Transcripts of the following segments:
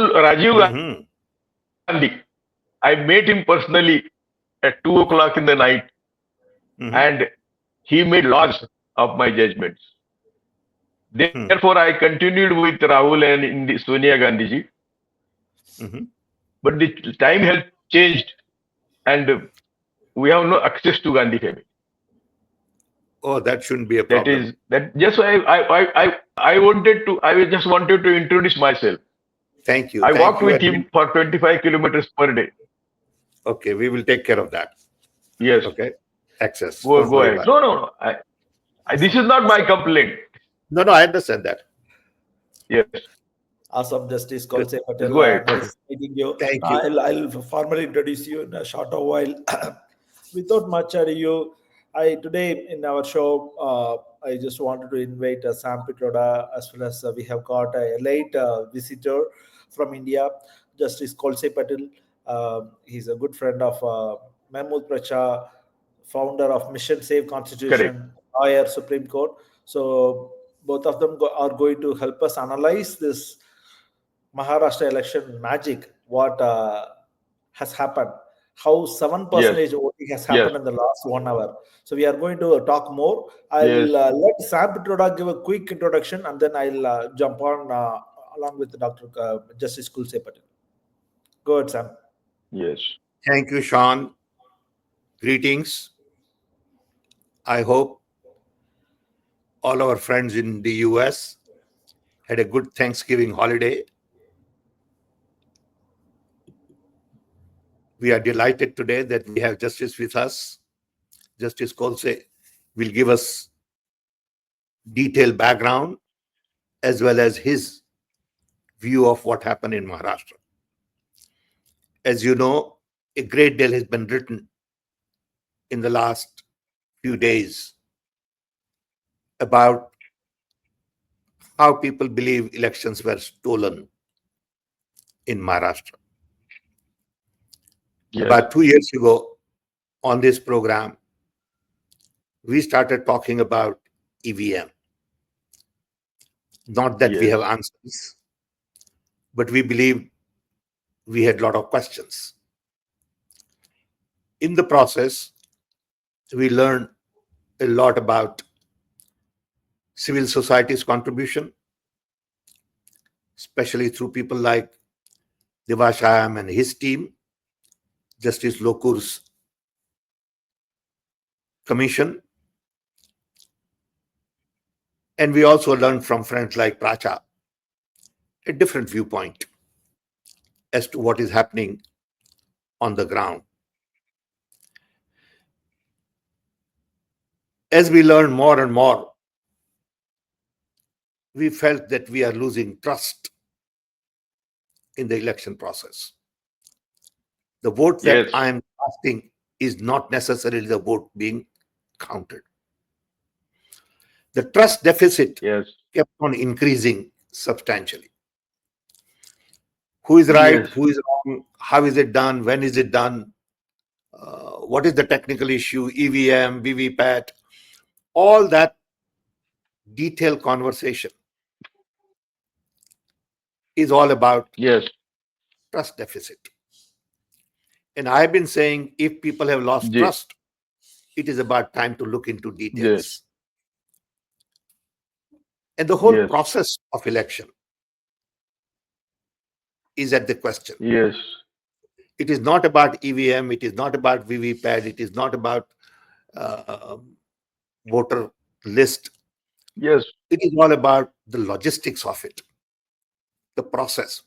Rajiv Hmm. Gandhi. I met him personally at 2 o'clock in the night, Hmm. and he made laws of my judgments. Hmm. Therefore, I continued with Rahul and Sonia Gandhi ji. Hmm. But the time has changed, and we have no access to Gandhi family. Oh, that shouldn't be a That problem. is that. Just I wanted to. I just wanted to introduce myself. Thank you. I Thank walked you. with him for 25 kilometers per day. Okay, we will take care of that. Yes, Okay. Access. go Don't go worry ahead. about No, no, no. This is Awesome. not my Awesome. complaint. it. No, no, I understand that. Yes, Awesome, Justice Good. Kolse yes, Patel. go ahead. Nice meeting you. Thank you. I'll formally introduce you in a shorter while. Without much ado, I today in our show, I just wanted to invite Sam Pitroda, as well as we have got a late visitor from India, Justice Kolse Patel. He's a good friend of Mahmood Pracha, founder of Mission Save Correct. Constitution, lawyer, Supreme Court. So both of them are going to help us analyze this Maharashtra Election Magic, what has happened, how 7% Yes, voting has yes, happened in the last 1 hour. So we are going to talk more. yes. I'll let Sam Pitroda give a quick introduction, and then I'll jump on along with Dr. Justice Kulse Patel. Go ahead, Sam. Yes. Thank you, Sean. Greetings. I hope all our friends in the US had a good Thanksgiving holiday. We are delighted today that we have Justice with us. Justice Kolse will give us detailed background as well as his view of what happened in Maharashtra. As you know, a great deal has been written in the last few days about how people believe elections were stolen in Maharashtra. Yes, About 2 years ago on this program, we started talking about EVM. Not that we yes, have answers, but we believe we had a lot of questions. In the process, we learned a lot about civil society's contribution, especially through people like Devashayam and his team, Justice Lokur's commission. And we also learned from friends like Pracha a different viewpoint as to what is happening on the ground. As we learn more and more, we felt that we are losing trust in the election process. The vote that yes, I am casting is not necessarily the vote being counted. The trust deficit yes, kept on increasing substantially. Who is right? yes, Who is wrong? How is it done? When is it done? What is the technical issue? EVM, VVPAT, all that detailed conversation is all about yes, trust deficit. And I've been saying if people have lost yes, trust, it is about time to look into yes, details. And the whole yes, process of election is at the question. yes, It is not about EVM, it is not about VVPAT, it is not about voter list. yes, It is all about the logistics of it, the process.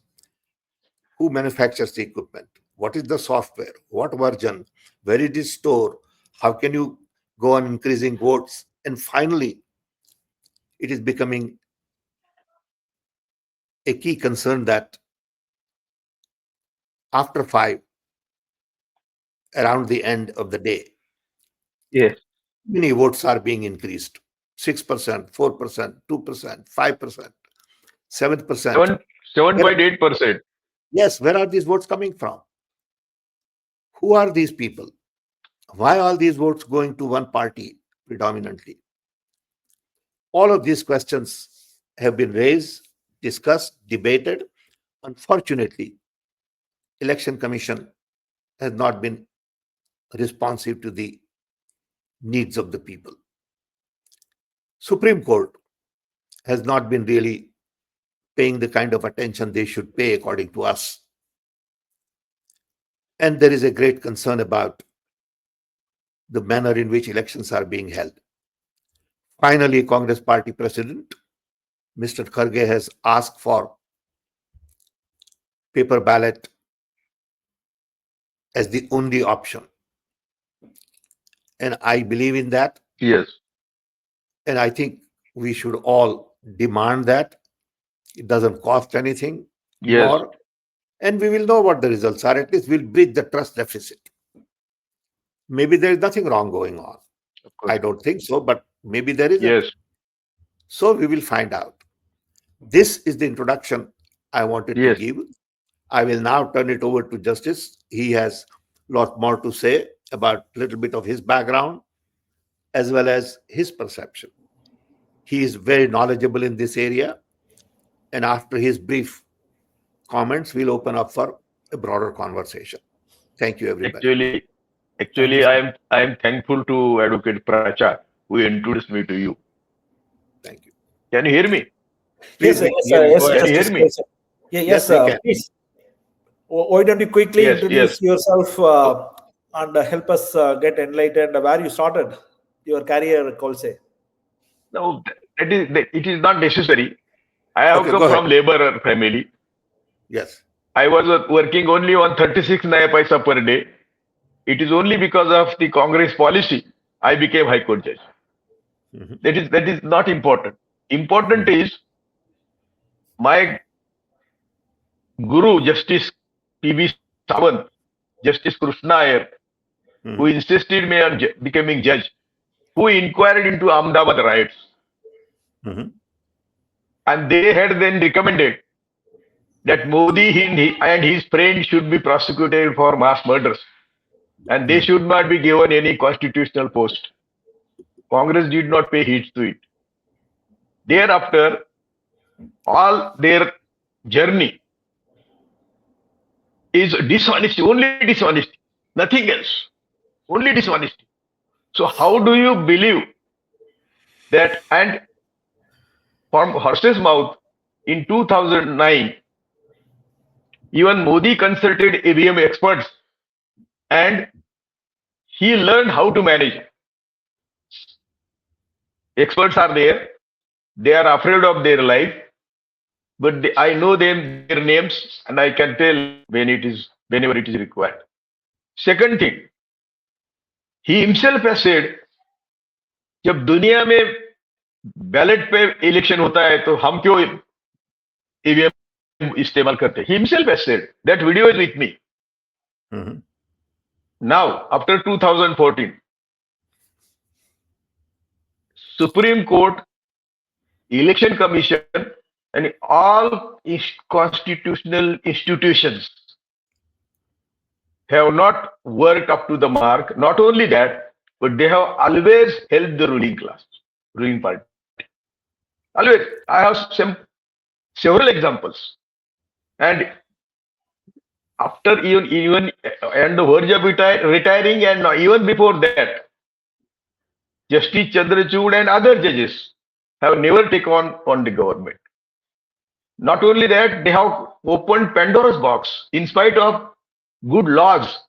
Who manufactures the equipment? What is the software? What version? Where it is stored? How can you go on increasing votes? And finally, it is becoming a key concern that after 5, around the end of the day, yes. many votes are being increased. 6%, 4%, 2%, 5%, 7%. 7.8%. Yes, where are these votes coming from? Who are these people? Why are these votes going to one party predominantly? All of these questions have been raised, discussed, debated, Unfortunately, Election Commission has not been responsive to the needs of the people. Supreme Court has not been really paying the kind of attention they should pay, according to us. And there is a great concern about the manner in which elections are being held. Finally, Congress Party President, Mr. Kharge, has asked for paper ballot as the only option. And I believe in that. Yes. And I think we should all demand that. It doesn't cost anything Yes. more. And we will know what the results are. At least we'll bridge the trust deficit. Maybe there is nothing wrong going on. Of course. I don't think so, but maybe there is. Yes. So we will find out. This is the introduction I wanted Yes. to give. I will now turn it over to Justice. He has a lot more to say about a little bit of his background as well as his perception. He is very knowledgeable in this area. And after his brief comments, we'll open up for a broader conversation. Thank you, everybody. Actually, I am thankful to Advocate Prachar who introduced me to you. Thank you. Can you hear me? Yes, Please, yes, can you hear me? Yes, we can. please. Why don't you quickly Yes, introduce yourself and help us get enlightened where you started your career, Kolse? No, it is not necessary. I have Okay, come go from ahead. laborer family. Yes. I was working only on 36 naya paisa per day. It is only because of the Congress policy I became High Court judge. Mhm. That is not important. Important is my Guru Justice P.B. Sawant, Justice Krishna Iyer, who Mhm. insisted me on becoming judge, who inquired into Ahmedabad riots, Mhm. and they had then recommended that Modi and his friends should be prosecuted for mass murders, and they should not be given any constitutional post. Congress did not pay heed to it. Thereafter, all their journey is dishonesty, only dishonesty, nothing else, only dishonesty. So, how do you believe that? And from horse's mouth in 2009, even Modi consulted ABM experts and he learned how to manage. Experts are there, they are afraid of their life, but I know them, their names, and I can tell whenever it is required. Second thing, he himself has said, जब दुनिया में ballot पे election होता है तो हम क्यों EVM इस्तेमाल करते हैं? He himself has said that video is with me. Mhm. Now, after 2014, Supreme Court, Election Commission, and all constitutional institutions have not worked up to the mark. Not only that, but they have always helped the ruling class, ruling party. Always. I have several examples. And after even on the verge of retiring, and even before that, Justice Chandrachud and other judges have never taken on the government. Not only that, they have opened Pandora's box in spite of good laws.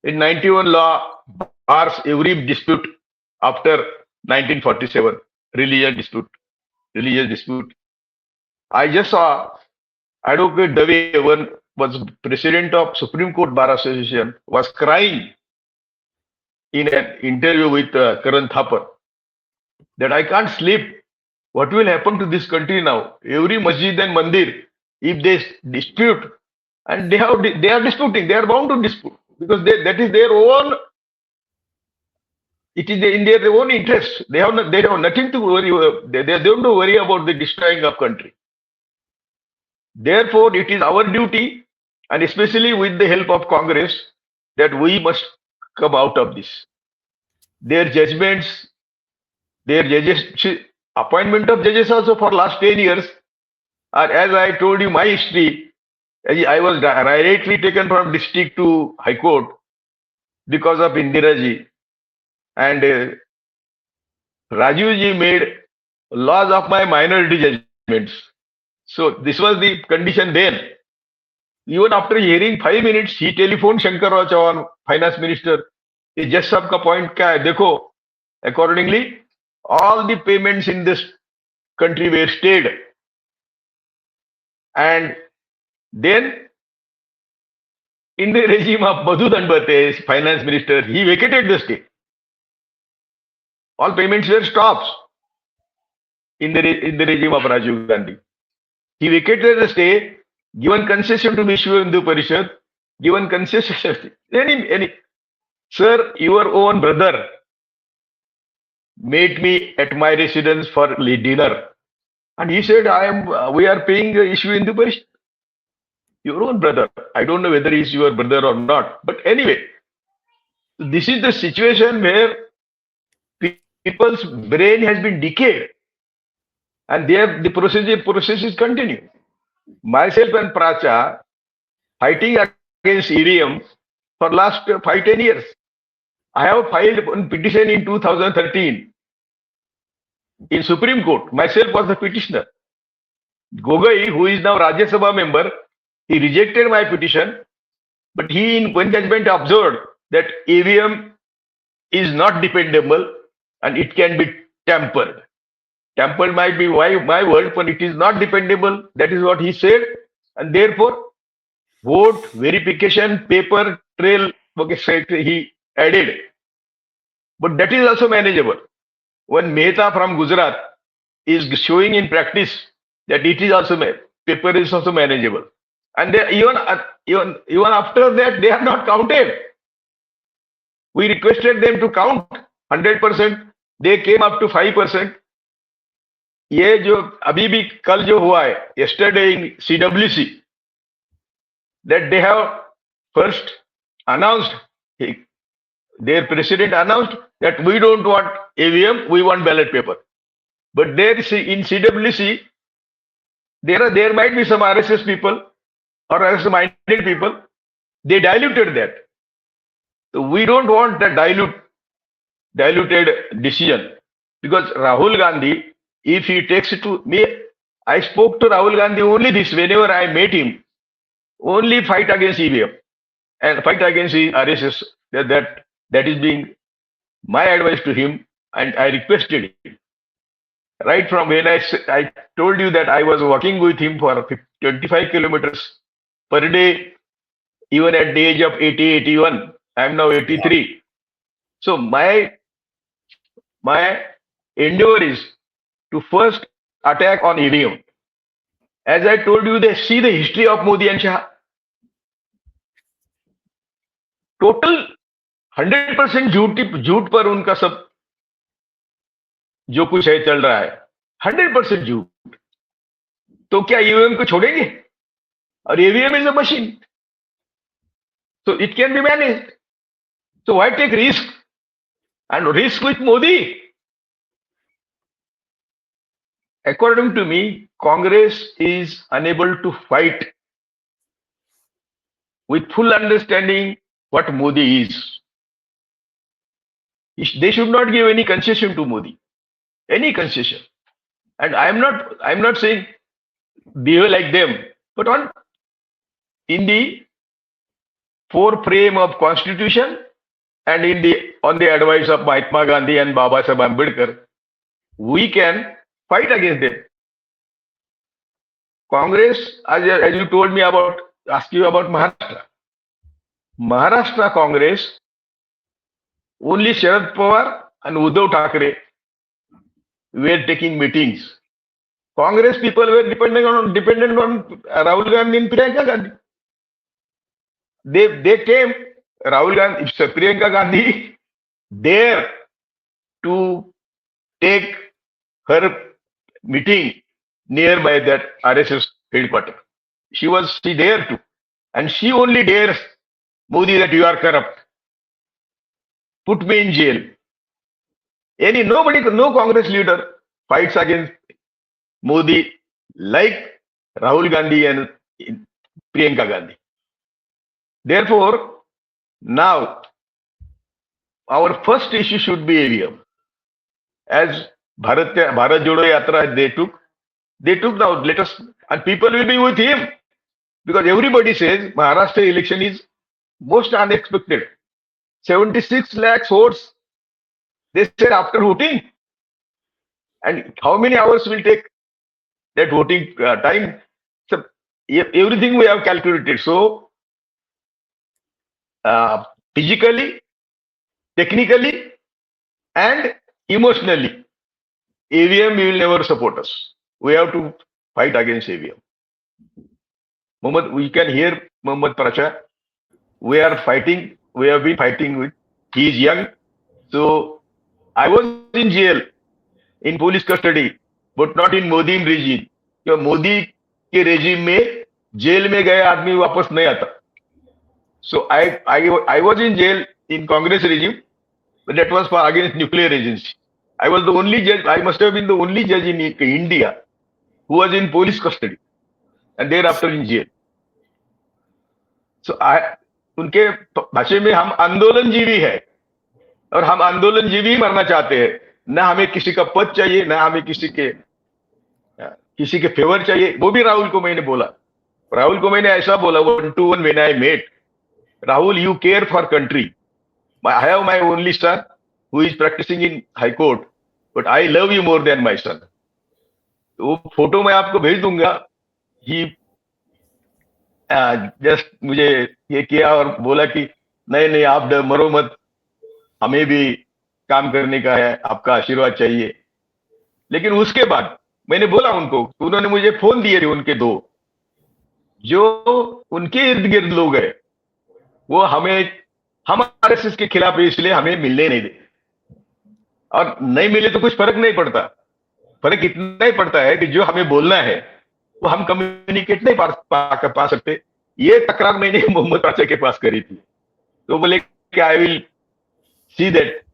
In 91 law bars every dispute after 1947, religious dispute. I just saw Advocate Dave, one was president of Supreme Court Bar Association, was crying in an interview with Karan Thapar that I can't sleep. What will happen to this country now? Every masjid and mandir, if they dispute, and they are disputing, they are bound to dispute because that is their own. It is in their own interest. They have nothing to worry. They don't worry about the destroying of country. Therefore, it is our duty, and especially with the help of Congress, that we must come out of this. Their judgments, their judges, appointment of judges also for last 10 years, As I told you my history, I was directly taken from district to High Court because of Indiraji. And Rajiv ji made laws of my minority judgments. So this was the condition then. Even after hearing 5 minutes, he telephoned Shankar Rao Chauhan, finance minister. ये जज साहब का point क्या है देखो accordingly all the payments in this country were stayed, and then in the regime of Madhu Danbate, finance minister, he vacated the stay. All payments were stopped in the regime of Rajiv Gandhi. He vacated the stay, given concession to Vishwa Hindu Parishad, given concession. Any sir, your own brother met me at my residence for dinner, and he said, we are paying issue in the Parishad. Your own brother. I don't know whether he's your brother or not, but anyway, this is the situation where people's brain has been decayed, and the processes continue. Myself and Pracha fighting against EVM for last 5-10 years. I have filed a petition in 2013 in Supreme Court. Myself was the petitioner. Gogoi, who is now Rajya Sabha member, he rejected my petition, but he in one judgment observed that EVM is not dependable and it can be tampered. Tampered might be my word, but it is not dependable. That is what he said, and therefore vote verification paper trail he added. But that is also manageable. When Mehta from Gujarat is showing in practice that it is also paper is also manageable, and even after that they are not counted. We requested them to count 100%. They came up to 5%. ये जो अभी भी कल जो हुआ है yesterday in CWC, that they have first announced, their president announced that we don't want EVM, we want ballot paper. But there in CWC, there might be some RSS people or RSS-minded people. They diluted that. So we don't want that diluted decision, because Rahul Gandhi, if he takes it to me, I spoke to Rahul Gandhi only this whenever I met him, only fight against EVM and fight against the RSS. That is being my advice to him, and I requested him. Right from when I told you that I was working with him for 25 kilometers per day, even at the age of 80, 81. I am now 83. So my endeavor is to first attack on EVM. As I told you, they see the history of Modi and Shah. Total 100% झूठ पर उनका सब जो कुछ है चल रहा है, 100% झूठ. तो क्या ईवीएम को छोड़ेंगे? और EVM is a machine, so it can be managed. So why take risk? And risk with Modi? According to me, Congress is unable to fight with full understanding what Modi is. They should not give any concession to Modi, any concession. And I'm not saying behave like them, but in the foreframe of Constitution and on the advice of Mahatma Gandhi and Baba Saheb Ambedkar, we can fight against them. Congress, as you told me about, ask you about Maharashtra. Maharashtra Congress, only Sharad Pawar and Uddhav Thackeray were taking meetings. Congress people were dependent on Rahul Gandhi and Priyanka Gandhi. They came, Rahul Gandhi, Priyanka Gandhi, there to take her meeting nearby that RSS headquarters. She there too, and she only dares Modi that you are corrupt. Put me in jail. No Congress leader fights against Modi like Rahul Gandhi and Priyanka Gandhi. Therefore, now our first issue should be EVM. As Bharat Jodo Yatra they took now, let us, and people will be with him because everybody says Maharashtra election is most unexpected. 76 lakhs votes, they said after voting. And how many hours will take that voting time? So everything we have calculated. So uh, physically, technically, and emotionally, EVM will never support us. We have to fight against EVM. Mohammed, we can hear Mohammed Pracha. We are fighting. We have been fighting with. He is young. So I was in jail, in police custody, but not in Modi regime. क्यों मोदी के regime में jail में गए आदमी वापस नहीं आता. So I was in jail in Congress regime, but that was for against nuclear agency. I was the only judge. I must have been the only judge in India who was in police custody and thereafter in jail. So उनके भाषा में हम आंदोलनजीवी है और हम आंदोलनजीवी मरना चाहते हैं. ना हमें किसी का पद चाहिए, ना हमें किसी के फेवर चाहिए. वो भी राहुल को मैंने बोला. राहुल को मैंने ऐसा बोला 1-to-1 when I met. Rahul, you care for country. I have my only son who is practicing in High Court, but I love you more than my son. वो फोटो मैं आपको भेज दूंगा. ही जस्ट मुझे ये किया और बोला कि नहीं नहीं आप मरो मत, हमें भी काम करने का है, आपका आशीर्वाद चाहिए. लेकिन उसके बाद मैंने बोला उनको, उन्होंने मुझे फोन दिए थे उनके दो, जो उनके इर्द गिर्द लोग हैं, वो हम आरएसएस के खिलाफ है इसलिए हमें मिलने नहीं दे. और नहीं मिले तो कुछ फर्क नहीं पड़ता. फर्क इतना ही पड़ता है कि जो हमें बोलना है वो हम कम्युनिकेट नहीं पा सकते. ये तकरार मैंने मोहम्मद पाशा के पास करी थी. तो बोले कि I will see that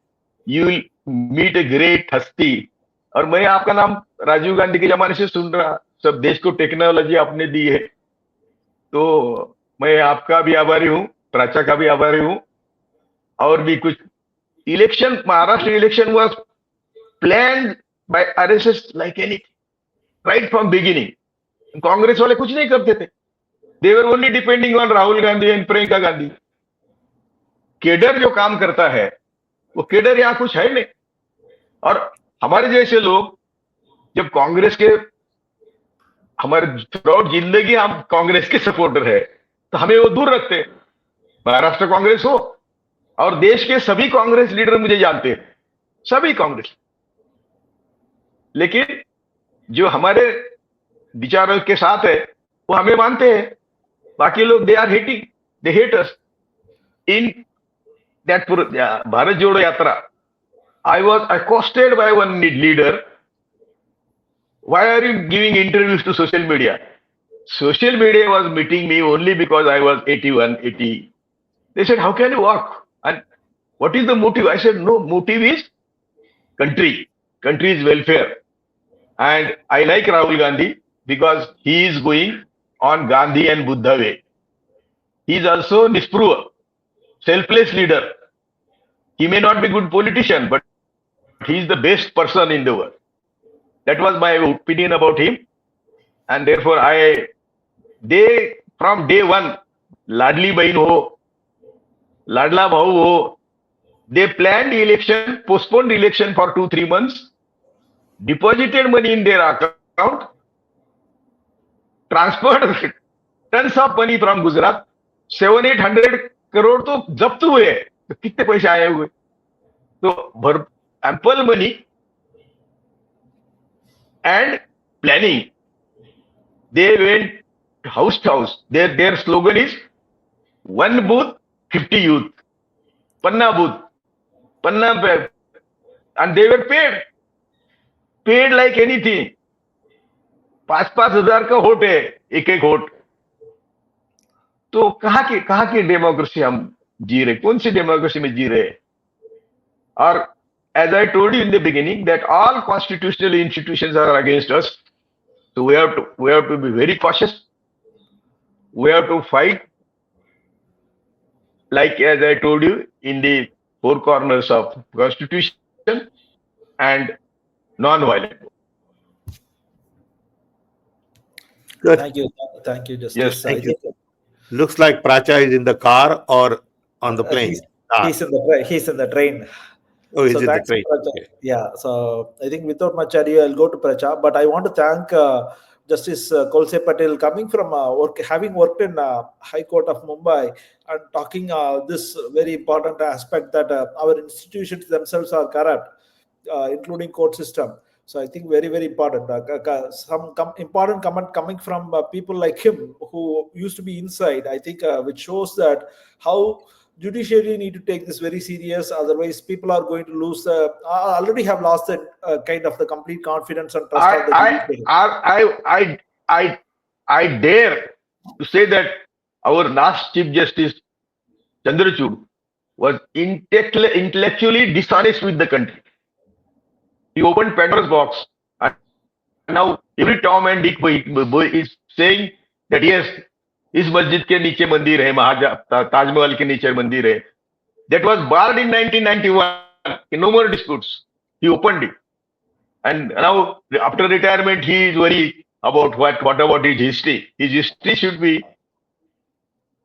you will meet a great हस्ती. और मैं आपका नाम राजीव गांधी के जमाने से सुन रहा. सब देश को टेक्नोलॉजी आपने दी है, तो मैं आपका भी आभारी हूं, प्राचा का भी आभारी हूं. और भी कुछ election, Maharashtra election was planned by RSS like any right from beginning. Congress वाले कुछ नहीं करते थे. They were only depending on Rahul Gandhi and Priyanka Gandhi. Cadre जो काम करता है वो केडर यहां कुछ है नहीं. और हमारे जैसे लोग जब कांग्रेस के, हमारे थ्रूआउट जिंदगी हम कांग्रेस के सपोर्टर है, तो हमें वो दूर रखते हैं. महाराष्ट्र कांग्रेस हो और देश के सभी कांग्रेस लीडर मुझे जानते हैं, सभी कांग्रेस. लेकिन जो हमारे विचारों के साथ है वो हमें मानते हैं. बाकी लोग they are hating, they hate us. In that Bharat Jodo Yatra I was accosted by one leader. Why are you giving interviews to social media? Social media was meeting me only because I was 81, 80. They said, how can you walk? And what is the motive? I said, no, motive is country. Country is welfare. And I like Rahul Gandhi because he is going on Gandhi and Buddha way. He is also Nispruha, selfless leader. He may not be good politician, but he is the best person in the world. That was my opinion about him. And therefore, from day one, Ladli Bain ho, Ladla Bhau ho, they planned election, postponed election for 2-3 months, deposited money in their account, transferred tons of money from Gujarat, 700-800 crore तो जब्त हुए. तो कितने पैसे आए हुए? तो ample money and planning. They went house to house. Their slogan is one booth, 50 youth. Panna booth, Panna, and they were paid like anything. 5-5 हजार का वोट है, एक वोट. तो कहाँ की डेमोक्रेसी हम जी रहे, कौन सी डेमोक्रेसी में जी रहे? और as I told you in the beginning that all constitutional institutions are against us. So we have to be very cautious. We have to fight, like as I told you, in the four corners of constitution and non-violent. Good. Thank you, Yes, Justice. I Thank you. think Looks like Pracha is in the car or on the he's plane. Car. he's in the train. Oh, is So it the thanks, train? Pracha. Okay. Yeah. So I think without much ado, I'll go to Pracha. But I want to thank Justice Kolse Patel, coming from having worked in High Court of Mumbai, and talking this very important aspect that our institutions themselves are corrupt, including court system. So I think very important. Some important comment coming from people like him who used to be inside. I think which shows that how judiciary need to take this very serious. Otherwise, people are going to lose. Already have lost the kind of the complete confidence and trust of the I judiciary. I I dare to say that our last Chief Justice Chandrachud was intellectually dishonest with the country. He opened Pandora's box, and now every Tom and Dick boy is saying that yes, इस मस्जिद के नीचे मंदिर है, ताजमहल के नीचे मंदिर है. That was barred in 1991. No more disputes. He opened it, and now after retirement, he is worried about what about his history. His history should be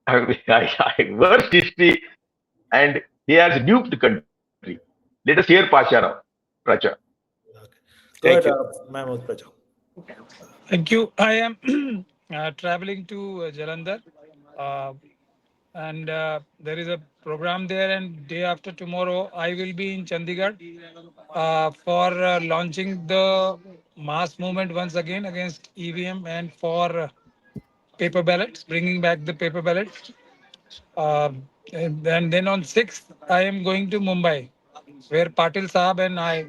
worst history, and he has duped the country. Let us hear Pracha. Okay. Go ahead, Thank you. Mahmood Praja. Thank you. I am traveling to Jalandhar, uh, and there is a program there. And day after tomorrow, I will be in Chandigarh for launching the mass movement once again against EVM and for paper ballots, bringing back the paper ballots. And then on 6th, I am going to Mumbai, where Patil Saab and I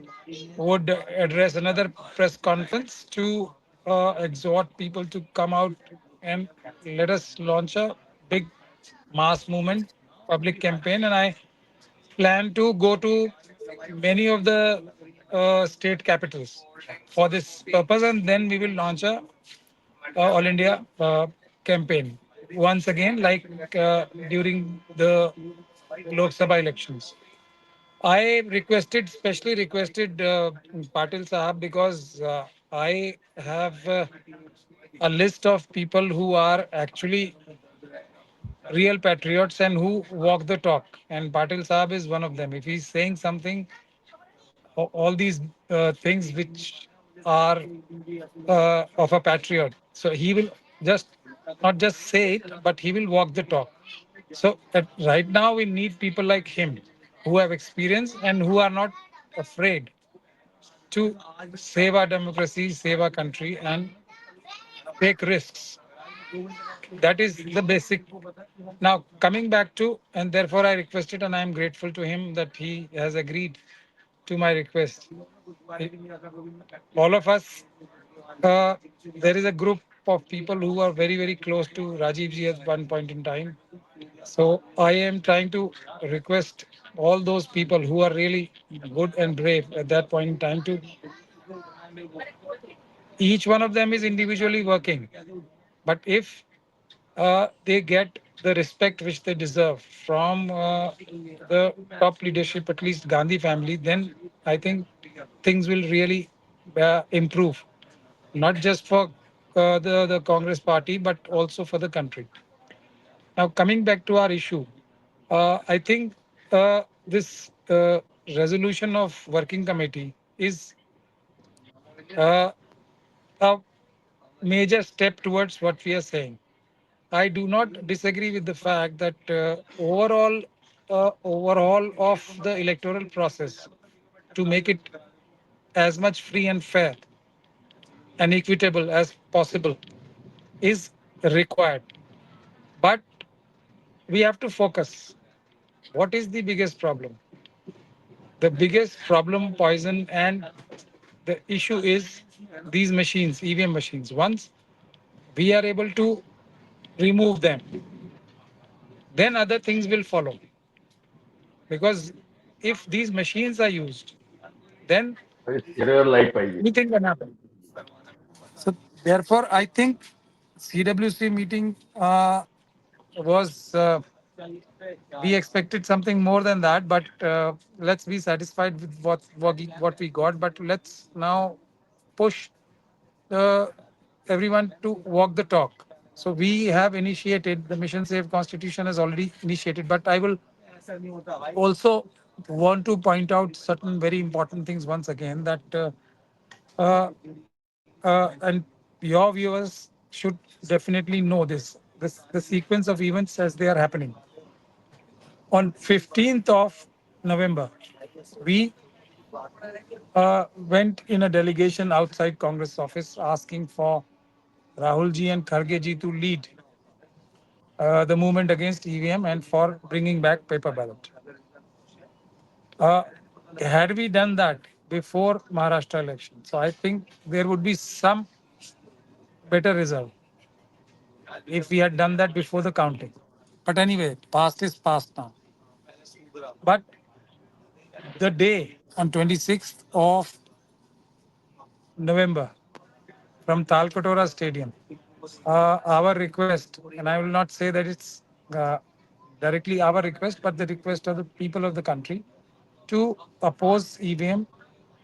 would address another press conference to exhort people to come out and let us launch a big mass movement, public campaign. And I plan to go to many of the state capitals for this purpose, and then we will launch a All India campaign once again, like during the Lok Sabha elections. I requested, specially requested Patil Sahab because I have a list of people who are actually real patriots and who walk the talk. And Patil Sahab is one of them. If he's saying something, all these things which are of a patriot. So he will just not just say it, but he will walk the talk. So right now we need people like him who have experience and who are not afraid to save our democracy, save our country, and take risks. That is the basic. Now, coming back to, and therefore I requested, and I am grateful to him that he has agreed to my request. All of us, uh, there is a group of people who are very close to Rajiv ji at one point in time. So I am trying to request all those people who are really good and brave at that point in time to, each one of them is individually working. But if they get the respect which they deserve from the top leadership, at least Gandhi family, then I think things will really improve, not just for the Congress party, but also for the country. Now, coming back to our issue, I think this resolution of working committee is uh, a major step towards what we are saying. I do not disagree with the fact that overall of the electoral process to make it as much free and fair and equitable as possible is required. But we have to focus. What is the biggest problem? The biggest problem, poison, and the issue is these machines, EVM machines. Once we are able to remove them, then other things will follow. Because if these machines are used, then Error light पाहिजे. anything can happen. So Therefore, I think CWC meeting was we expected something more than that, but let's be satisfied with what we got. But let's now push uh, everyone to walk the talk. So we have initiated the Mission Save Constitution has already initiated, but I will also want to point out certain very important things once again that uh, and your viewers should definitely know this the sequence of events as they are happening. On 15th of November, we went in a delegation outside Congress office asking for Rahul ji and Kharge ji to lead the movement against EVM and for bringing back paper ballot. Uh, had we done that before Maharashtra election, so I think there would be some better result if we had done that before the counting. But anyway, past is past now. But the day on 26th of November from Talkotora Stadium, our request, and I will not say that it's directly our request, but the request of the people of the country to oppose EVM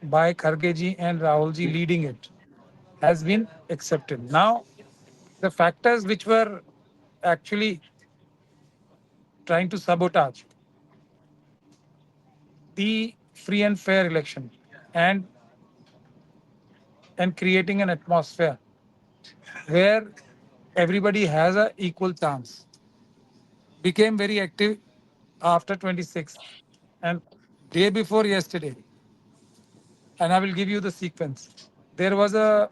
by Khargeji and Rahulji leading it has been accepted. Now, the factors which were actually trying to sabotage the free and fair election and creating an atmosphere where everybody has a equal chance became very active after 26th and day before yesterday, and I will give you the sequence. There was a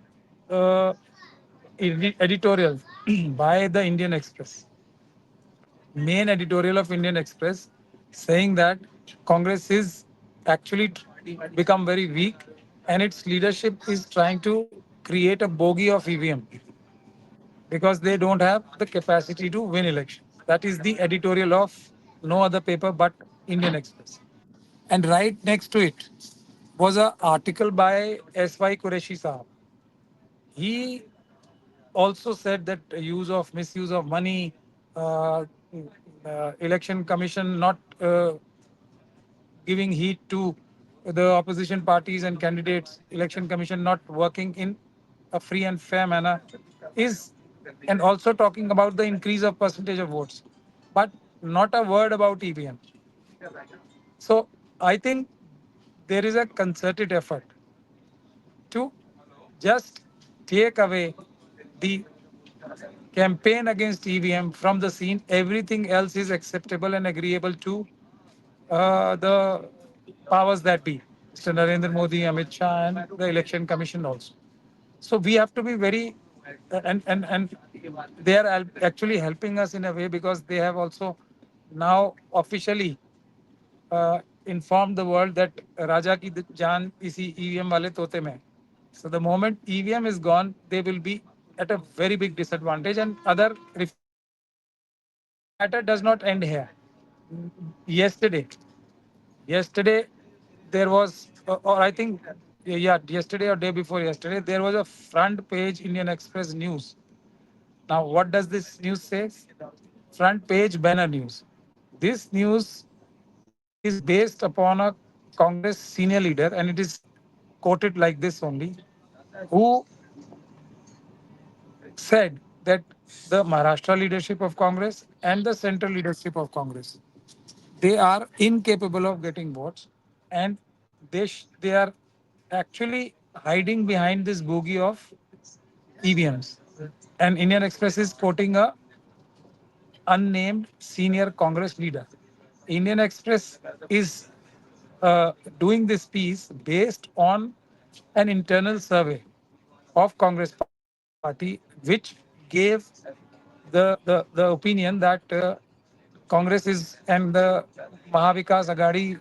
editorial by the Indian Express, main editorial of Indian Express, saying that Congress is actually become very weak and its leadership is trying to create a bogey of EVM because they don't have the capacity to win elections. That is the editorial of no other paper but Indian Express. And right next to it was an article by S.Y. Qureshi Saab. He also said that use of misuse of money, uh, election commission not giving heed to the opposition parties and candidates, election commission not working in a free and fair manner is, and also talking about the increase of percentage of votes, but not a word about EVM. So I think there is a concerted effort to just take away the campaign against EVM from the scene. Everything else is acceptable and agreeable to the powers that be, Mr. Narendra Modi, Amit Shah, and the Election Commission also. So we have to be very, and they are actually helping us in a way because they have also now officially informed the world that Raja ki jaan isi EVM wale tote mein. So the moment EVM is gone, they will be at a very big disadvantage and other reforms will come. But the matter does not end here. Yesterday, yesterday there was, or I think, yeah, yesterday or day before yesterday, there was a front page Indian Express news. Now, what does this news say? Front page banner news. This news is based upon a Congress senior leader, and it is quoted like this only, who said that the Maharashtra leadership of Congress and the central leadership of Congress, they are incapable of getting votes, and they are actually hiding behind this bogey of EVMs. And Indian Express is quoting a unnamed senior Congress leader. Indian Express is doing this piece based on an internal survey of Congress Party, which gave the opinion that Congress is and the Mahavikas Agadi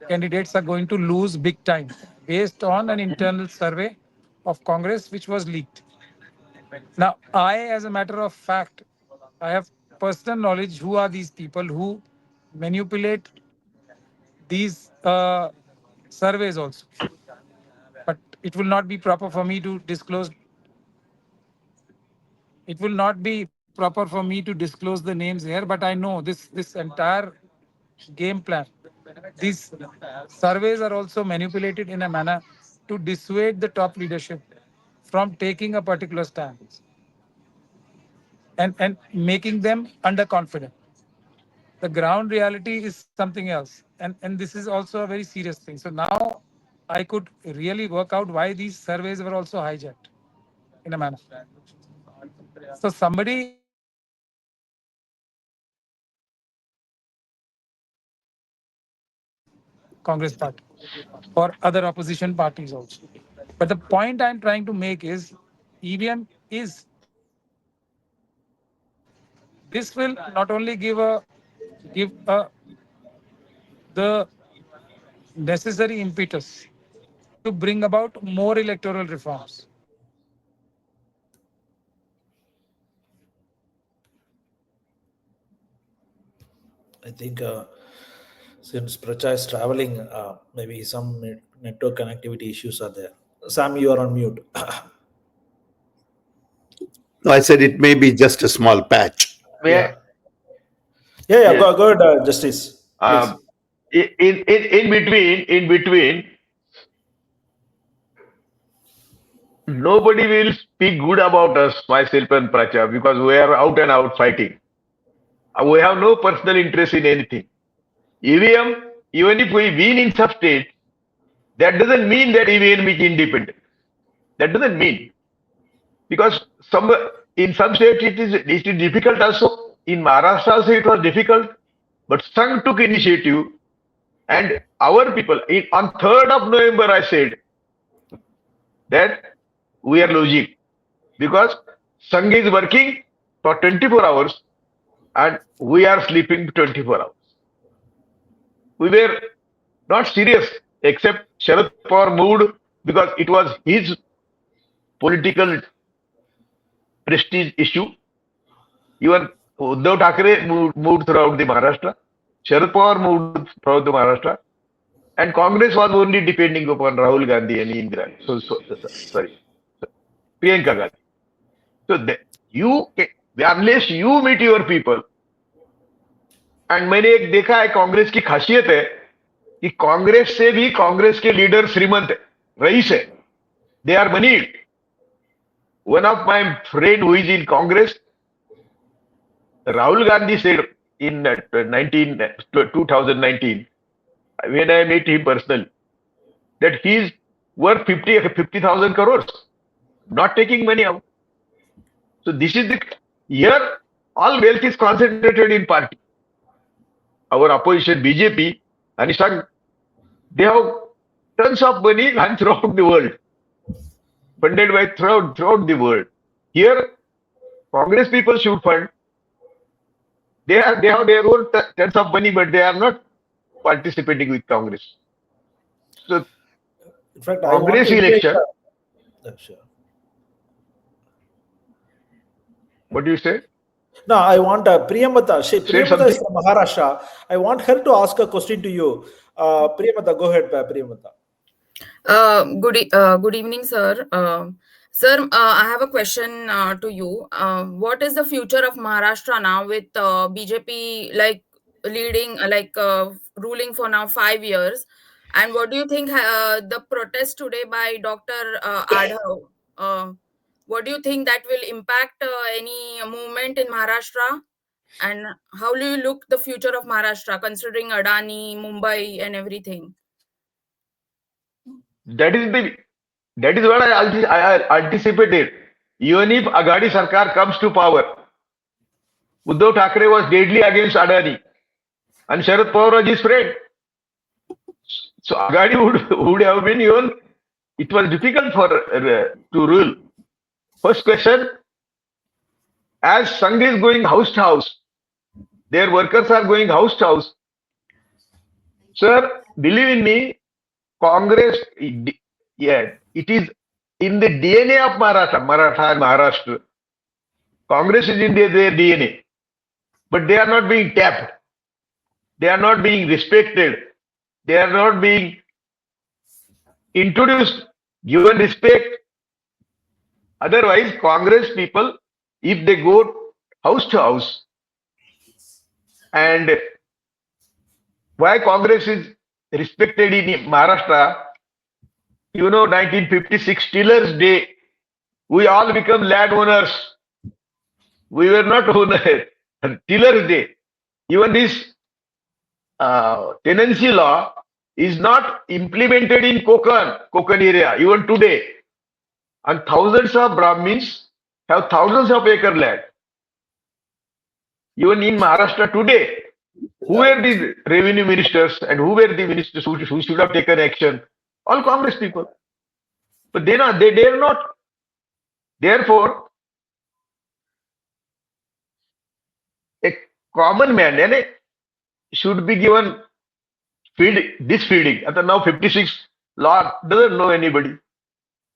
candidates are going to lose big time based on an internal survey of Congress which was leaked. Now, as a matter of fact, I have personal knowledge who are these people who manipulate these surveys also. But it will not be proper for me to disclose It will not be proper for me to disclose the names here, but I know this entire game plan. These surveys are also manipulated in a manner to dissuade the top leadership from taking a particular stand and making them underconfident. The ground reality is something else. And this is also a very serious thing. So now I could really work out why these surveys were also hijacked in a manner. So somebody is trying to Congress party or other opposition parties also. But the point I'm trying to make is EVM is this will not only give the necessary impetus to bring about more electoral reforms. I think since Pracha is traveling, maybe some network connectivity issues are there. Sam, you are on mute. No, I said it may be just a small patch. Yeah. May Yeah. Yes. Go ahead, Justice. Please. Um, in between, nobody will speak good about us, myself and Pracha, because we are out and out fighting. We have no personal interest in anything. EVM, even if we win in some states, that doesn't mean that EVM is independent. That doesn't mean, because in some states it is difficult also. In Maharashtra also it was difficult, but Sangh took initiative, and our people on 3rd of November I said that we are losing because Sangh is working for 24 hours and we are sleeping 24 hours. We were not serious, except Sharad Pawar moved because it was his political prestige issue. Even Uddhav Thackeray moved throughout the Maharashtra. Sharad Pawar moved throughout the Maharashtra. And Congress was only depending upon Rahul Gandhi and Indira. Sorry, Priyanka Gandhi. So unless you meet your people, and मैंने एक देखा है कांग्रेस की खासियत है कि कांग्रेस से भी कांग्रेस के लीडर श्रीमंत है, रईस है, they are moneyed. One of my friend who is in Congress, Rahul Gandhi said in 2019, when I met him personally, that he is worth 50,000 crores, not taking money out. So this is here all wealth is concentrated in party. Our opposition BJP and Sangh, they have tons of money and throughout the world, funded by throughout the world. Here, Congress people should fund. They have their own tons of money, but they are not participating with Congress. So In fact, I want Congress to invite. election, Sure. what do you say? No, I want Priyamata. Priyamata something. is from Maharashtra. I want her to ask a question to you. Priyamata, go ahead, Priyamata. Good evening, sir. Sir, I have a question to you. What is the future of Maharashtra now with BJP leading, ruling for now 5 years? And what do you think the protest today by Dr. Adhav? What do you think that will impact any movement in Maharashtra? And how do you look the future of Maharashtra considering Adani, Mumbai, and everything? That is what I anticipated. Even if Aghadi Sarkar comes to power, Uddhav Thackeray was deadly against Adani, and Sharad Pawar was his friend. So Aghadi would have been even. It was difficult for to rule. First question: as Sangh is going house to house, their workers are going house to house. Sir, believe in me, Congress, yeah, it is in the DNA of Maratha and Maharashtra. Congress is in their DNA, but they are not being tapped. They are not being respected. They are not being introduced, given respect. Otherwise, Congress people, if they go house to house, and why Congress is respected in Maharashtra, 1956 Tillers Day, we all become landowners. We were not owners. Tillers Day. Even this tenancy law is not implemented in Konkan area, even today. And thousands of Brahmins have thousands of acre land. Even in Maharashtra today, who were the revenue ministers and who were the ministers who should have taken action? All Congress people. But they dare not. Therefore, a common man should be given this feeding. And now 56 law doesn't know anybody.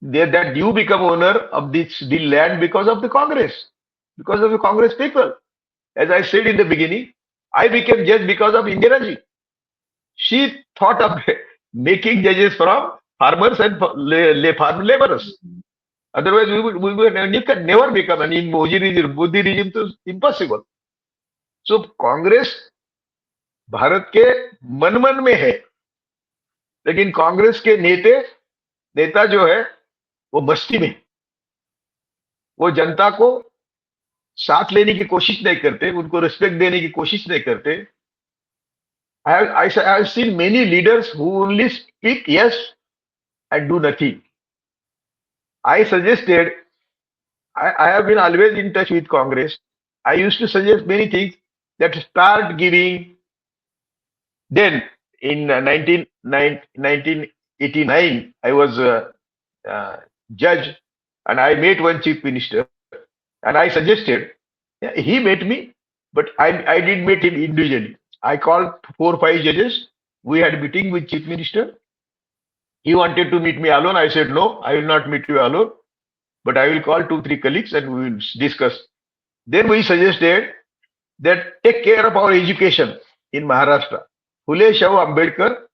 That you become owner of the land because of the Congress, because of the Congress people. As I said in the beginning, I became judge because of Indira Ji. She thought of making judges from farmers and farm laborers. Otherwise, we can never become. And in Modi regime, it is impossible. So Congress Bharat के मन मन में है, लेकिन कांग्रेस के नेता जो है वो मस्ती में, वो जनता को साथ लेने की कोशिश नहीं करते, उनको रिस्पेक्ट देने की कोशिश नहीं करते. I have seen many leaders who only speak yes and do nothing. I suggested, I have been always in touch with Congress. I used to suggest many things that start giving. Then in 1989, I was a judge and I met one chief minister and I suggested, he met me, but I didn't meet him individually. I called 4 or 5 judges. We had a meeting with chief minister. He wanted to meet me alone. I said, no, I will not meet you alone, but I will call 2 or 3 colleagues and we will discuss. Then we suggested that take care of our education in Maharashtra. Phule Shah Ambedkar,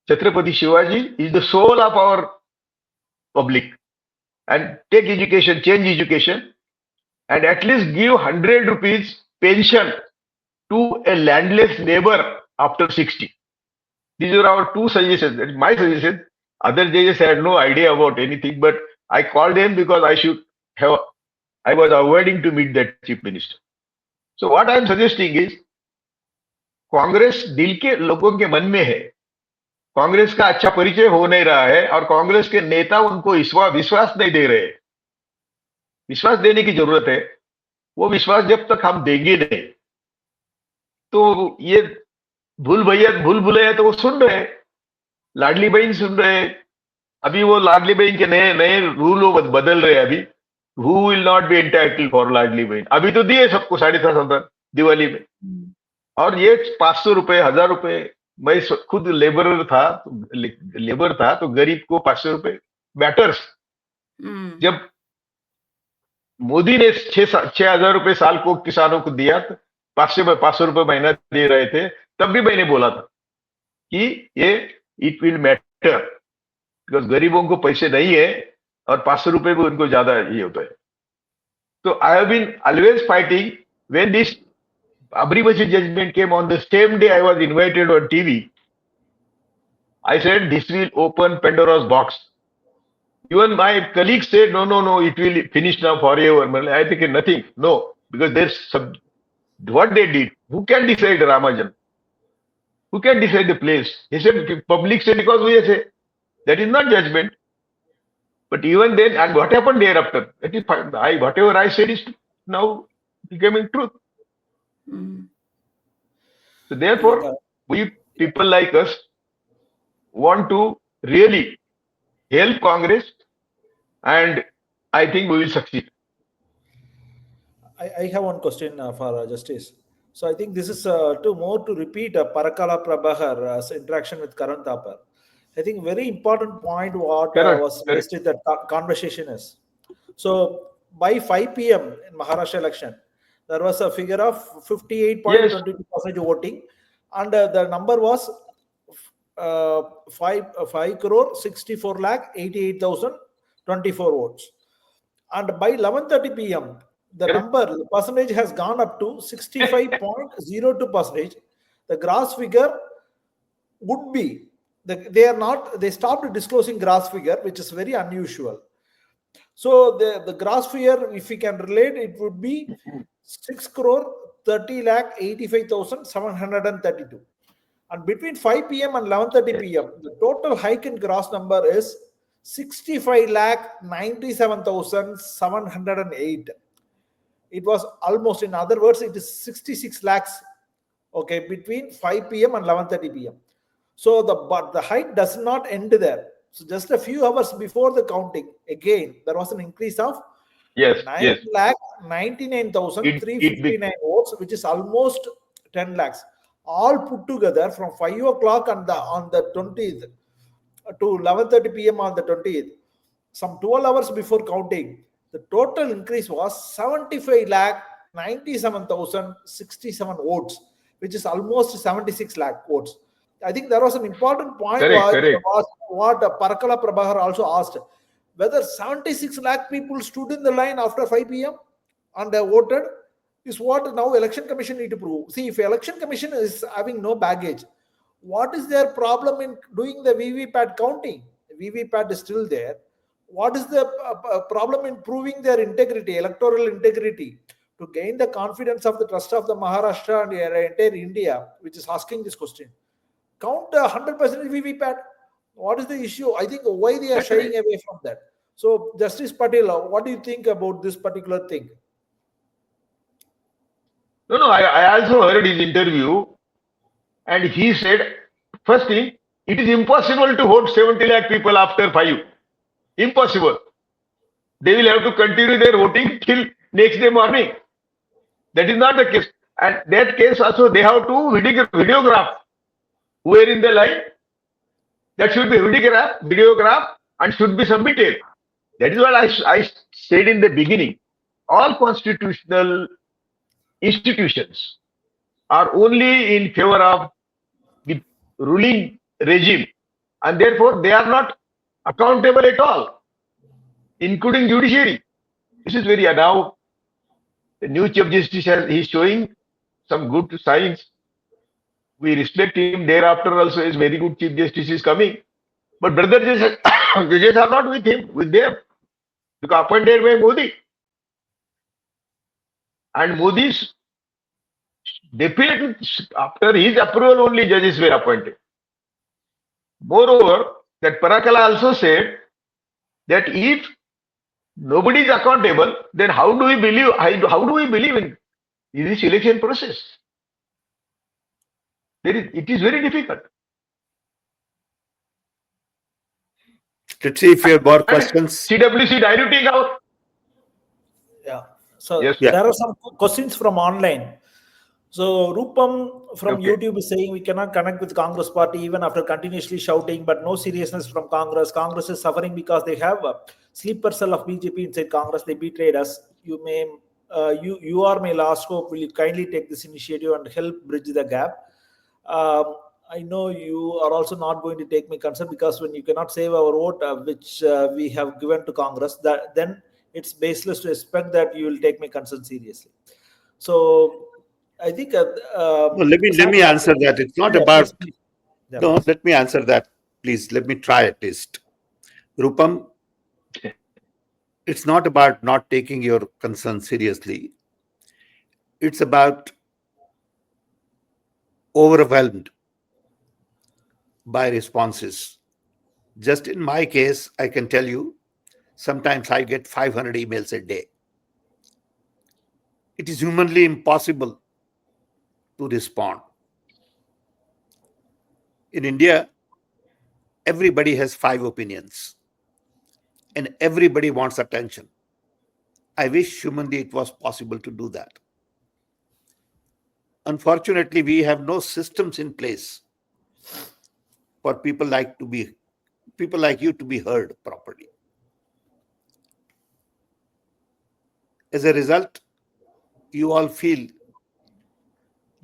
Chhatrapati Shivaji is the soul of our public. And take education, change education, and at least give 100 rupees pension to a landless neighbor after 60. These are our 2 suggestions. That is my suggestion. Other judges had no idea about anything, but I called them because I was avoiding to meet that chief minister. So what I am suggesting is, Congress दिल के लोगों के मन में है, कांग्रेस का अच्छा परिचय हो नहीं रहा है और कांग्रेस के नेता उनको विश्वास नहीं दे रहे. विश्वास देने की जरूरत है. वो विश्वास जब तक हम देंगे नहीं, तो ये भूल भुलैया तो वो सुन रहे, लाडली बहन सुन रहे. अभी वो लाडली बहन के नए रूल वो बदल रहे. अभी who will not be entitled for Ladli Behan. अभी तो दिए सबको 7,500 दिवाली में, और ये 500 रुपए 1000 रुपए. मैं खुद लेबर था तो गरीब को 500 रुपए मैटर्स. जब मोदी ने 6,000 रुपए साल को किसानों को दिया, तो 500 रुपए महीना दे रहे थे, तब भी मैंने बोला था कि ये इट विल मैटर, बिकॉज गरीबों को पैसे नहीं है और 500 रुपए भी उनको ज्यादा ये होता है. तो I have been always fighting. When this Abribasi judgment came on the same day I was invited on TV, I said this will open Pandora's box. Even my colleagues said, no, it will finish now forever. I think nothing. No, because there's what they did. Who can decide Ramajan? Who can decide the place? He said, public said because we say. That is not judgment. But even then, and what happened thereafter? That is fine. Whatever I said is now becoming truth. So therefore, we people like us want to really help Congress, and I think we will succeed. I have one question for Justice. So I think this is to repeat Parakala Prabhakar interaction with Karan Thapar. I think very important point what was raised in that conversation is. So by 5 p.m. in Maharashtra election, there was a figure of 58.22% voting, and the number was 5 crore 64 lakh 88,024 votes. And by 11:30 p.m., the number, the percentage has gone up to 65.02%. The gross figure would be, they are not, they stopped disclosing gross figure, which is very unusual. So the gross figure, if we can relate, it would be 6 crore 30 lakh 85,732. And between 5 p.m. and 11:30 p.m., the total hike in gross number is 65 lakh 97,708. It was almost, in other words, it is 66 lakhs, okay, between 5 p.m. and 11:30 p.m. So but the hike does not end there. So just a few hours before the counting, again, there was an increase of Yes, 9 lakh it, 99,359 votes, which is almost 10 lakhs. All put together from 5 o'clock on the 20th to 11:30 p.m. on the 20th, some 12 hours before counting, the total increase was 75 lakh 97,067 votes, which is almost 76 lakh votes. I think there was an important point correct. was what Parakala Prabhakar also asked, whether 76 lakh people stood in the line after 5 p.m. and they voted, is what now election commission need to prove. See, if election commission is having no baggage, what is their problem in doing the VVPAT counting? VVPAT is still there. What is the problem in proving their integrity, electoral integrity, to gain the confidence of the trust of the Maharashtra and entire India, which is asking this question? Count 100% VVPAT. What is the issue? I think why they are shying away from that. So, Justice Patel, what do you think about this particular thing? No, I also heard his interview, and he said, first thing, it is impossible to vote 70 lakh people after 5. Impossible. They will have to continue their voting till next day morning. That is not the case. And that case also, they have to videograph who are in the line. That should be videograph, and should be submitted. That is what I said in the beginning. All constitutional institutions are only in favor of the ruling regime, and therefore they are not accountable at all, including judiciary. This is very now the new chief justice is showing some good signs. We respect him. Thereafter also is very good chief justice is coming. But brother judges are not with him, with them, because appointed by Modi. And Modi's definitely after his approval only judges were appointed. Moreover, that Parakala also said that if nobody is accountable, then how do we believe? How do we believe in this election process? It is very difficult. Let's see if you have more questions. CWC diluting our. Yeah. So Yes. there are some questions from online. So Rupam from Okay. YouTube is saying we cannot connect with Congress party even after continuously shouting, but no seriousness from Congress. Congress is suffering because they have a sleeper cell of BJP inside Congress. They betrayed us. You are my last hope. Will you kindly take this initiative and help bridge the gap? I know you are also not going to take my concern, because when you cannot save our vote, which we have given to Congress, then it's baseless to expect that you will take my concern seriously. So I think No, let me answer that. It's not about. Yeah. No, let me answer that, please. Let me try at least. Rupam, it's not about not taking your concern seriously. It's about overwhelmed by responses. Just in my case, I can tell you, sometimes I get 500 emails a day. It is humanly impossible to respond. In India, everybody has 5 opinions, and everybody wants attention. I wish humanly it was possible to do that. Unfortunately, we have no systems in place for people like you to be heard properly. As a result, you all feel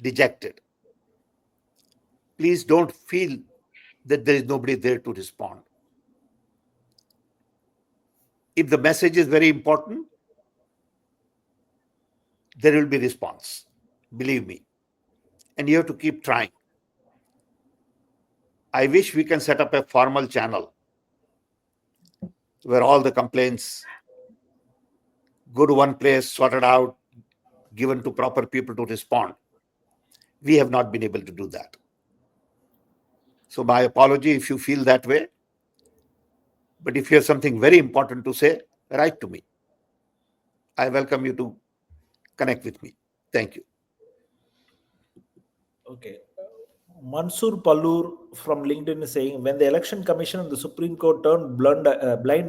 dejected. Please don't feel that there is nobody there to respond. If the message is very important, there will be response. Believe me. And you have to keep trying. I wish we can set up a formal channel where all the complaints go to one place, sorted out, given to proper people to respond. We have not been able to do that. So my apology if you feel that way. But if you have something very important to say, write to me. I welcome you to connect with me. Thank you. Okay. Mansoor Pallur from LinkedIn is saying, when the Election Commission and the Supreme Court turn blind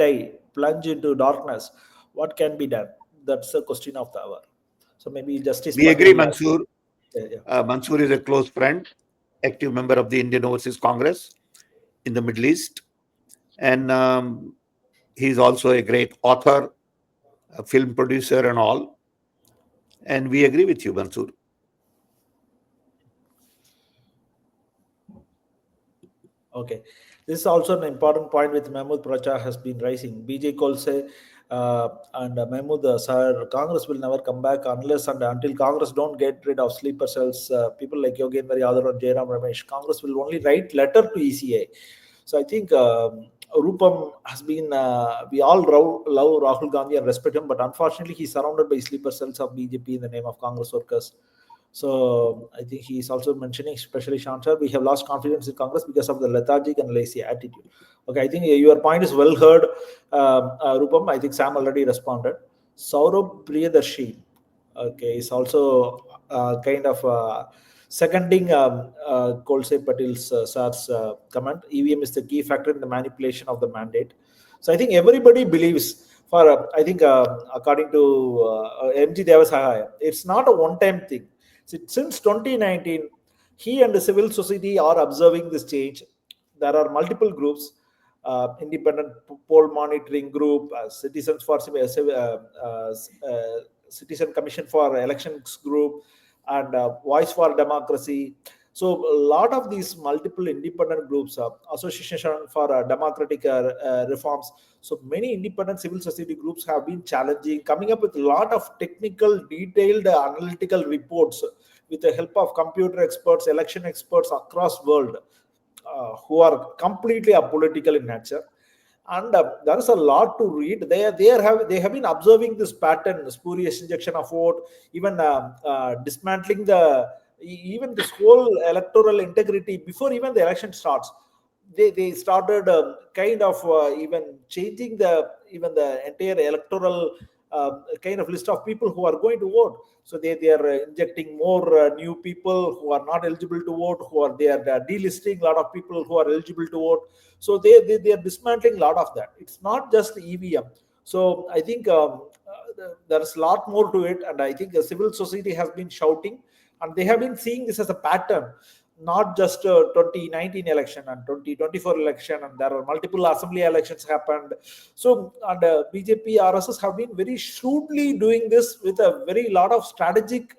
eye, plunge into darkness, what can be done? That's the question of the hour. So maybe Justice We agree, Patel, Mansoor. yeah. Mansoor is a close friend, active member of the Indian Overseas Congress in the Middle East. And he's also a great author, a film producer and all. And we agree with you, Mansoor. Okay. This is also an important point with Mahmood Prachar has been rising. BJ Kolse and Mahmood sir, Congress will never come back unless and until Congress don't get rid of sleeper cells. People like Yogendra Yadav and Jairam Ramesh, Congress will only write letter to ECA. So I think Rupam has been, we all love Rahul Gandhi and respect him, but unfortunately he's surrounded by sleeper cells of BJP in the name of Congress workers. So I think he is also mentioning, especially Shansha, we have lost confidence in Congress because of the lethargic and lazy attitude. Okay, I think your point is well heard, Rupam. I think Sam already responded. Saurabh Priyadarshi, okay, is also kind of seconding Kolse Patel's sir's comment. EVM is the key factor in the manipulation of the mandate. So I think everybody believes. For I think according to MG Devasahaya, it's not a one-time thing. Since 2019, he and the civil society are observing this change. There are multiple groups, independent poll monitoring group, Citizen Commission for Elections group, and Voice for Democracy. So a lot of these multiple independent groups, Association for Democratic Reforms. So many independent civil society groups have been challenging, coming up with a lot of technical, detailed, analytical reports with the help of computer experts, election experts across world, who are completely apolitical in nature. And there is a lot to read. They have been observing this pattern, spurious injection of vote, even dismantling even this whole electoral integrity before even the election starts. They started kind of even changing the entire electoral kind of list of people who are going to vote. So they are injecting more new people who are not eligible to vote, they are delisting a lot of people who are eligible to vote. So they are dismantling a lot of that. It's not just EVM. So I think there's a lot more to it, and I think the civil society has been shouting, and they have been seeing this as a pattern, not just 2019 election and 2024 election, and there are multiple assembly elections happened. So, and BJP, RSS have been very shrewdly doing this with a very lot of strategic,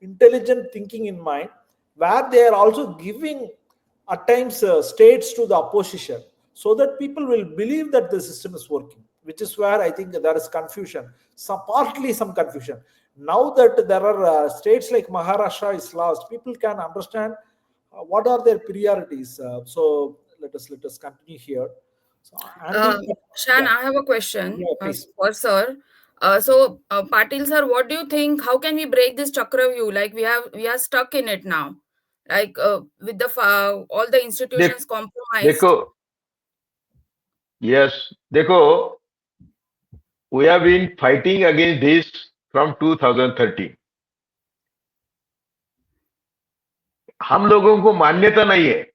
intelligent thinking in mind, where they are also giving at times states to the opposition, so that people will believe that the system is working, which is where I think there is confusion, partly some confusion. Now that there are states like Maharashtra is lost, people can understand what are their priorities. So let us continue here. So Andy, Shan, yeah, I have a question yeah, please. for sir. Patil sir, what do you think? How can we break this chakra view? Like we are stuck in it now, like with the all the institutions देख compromised. देखो yes देखो we have been fighting against this from 2013. हम लोगों को मान्यता नहीं है,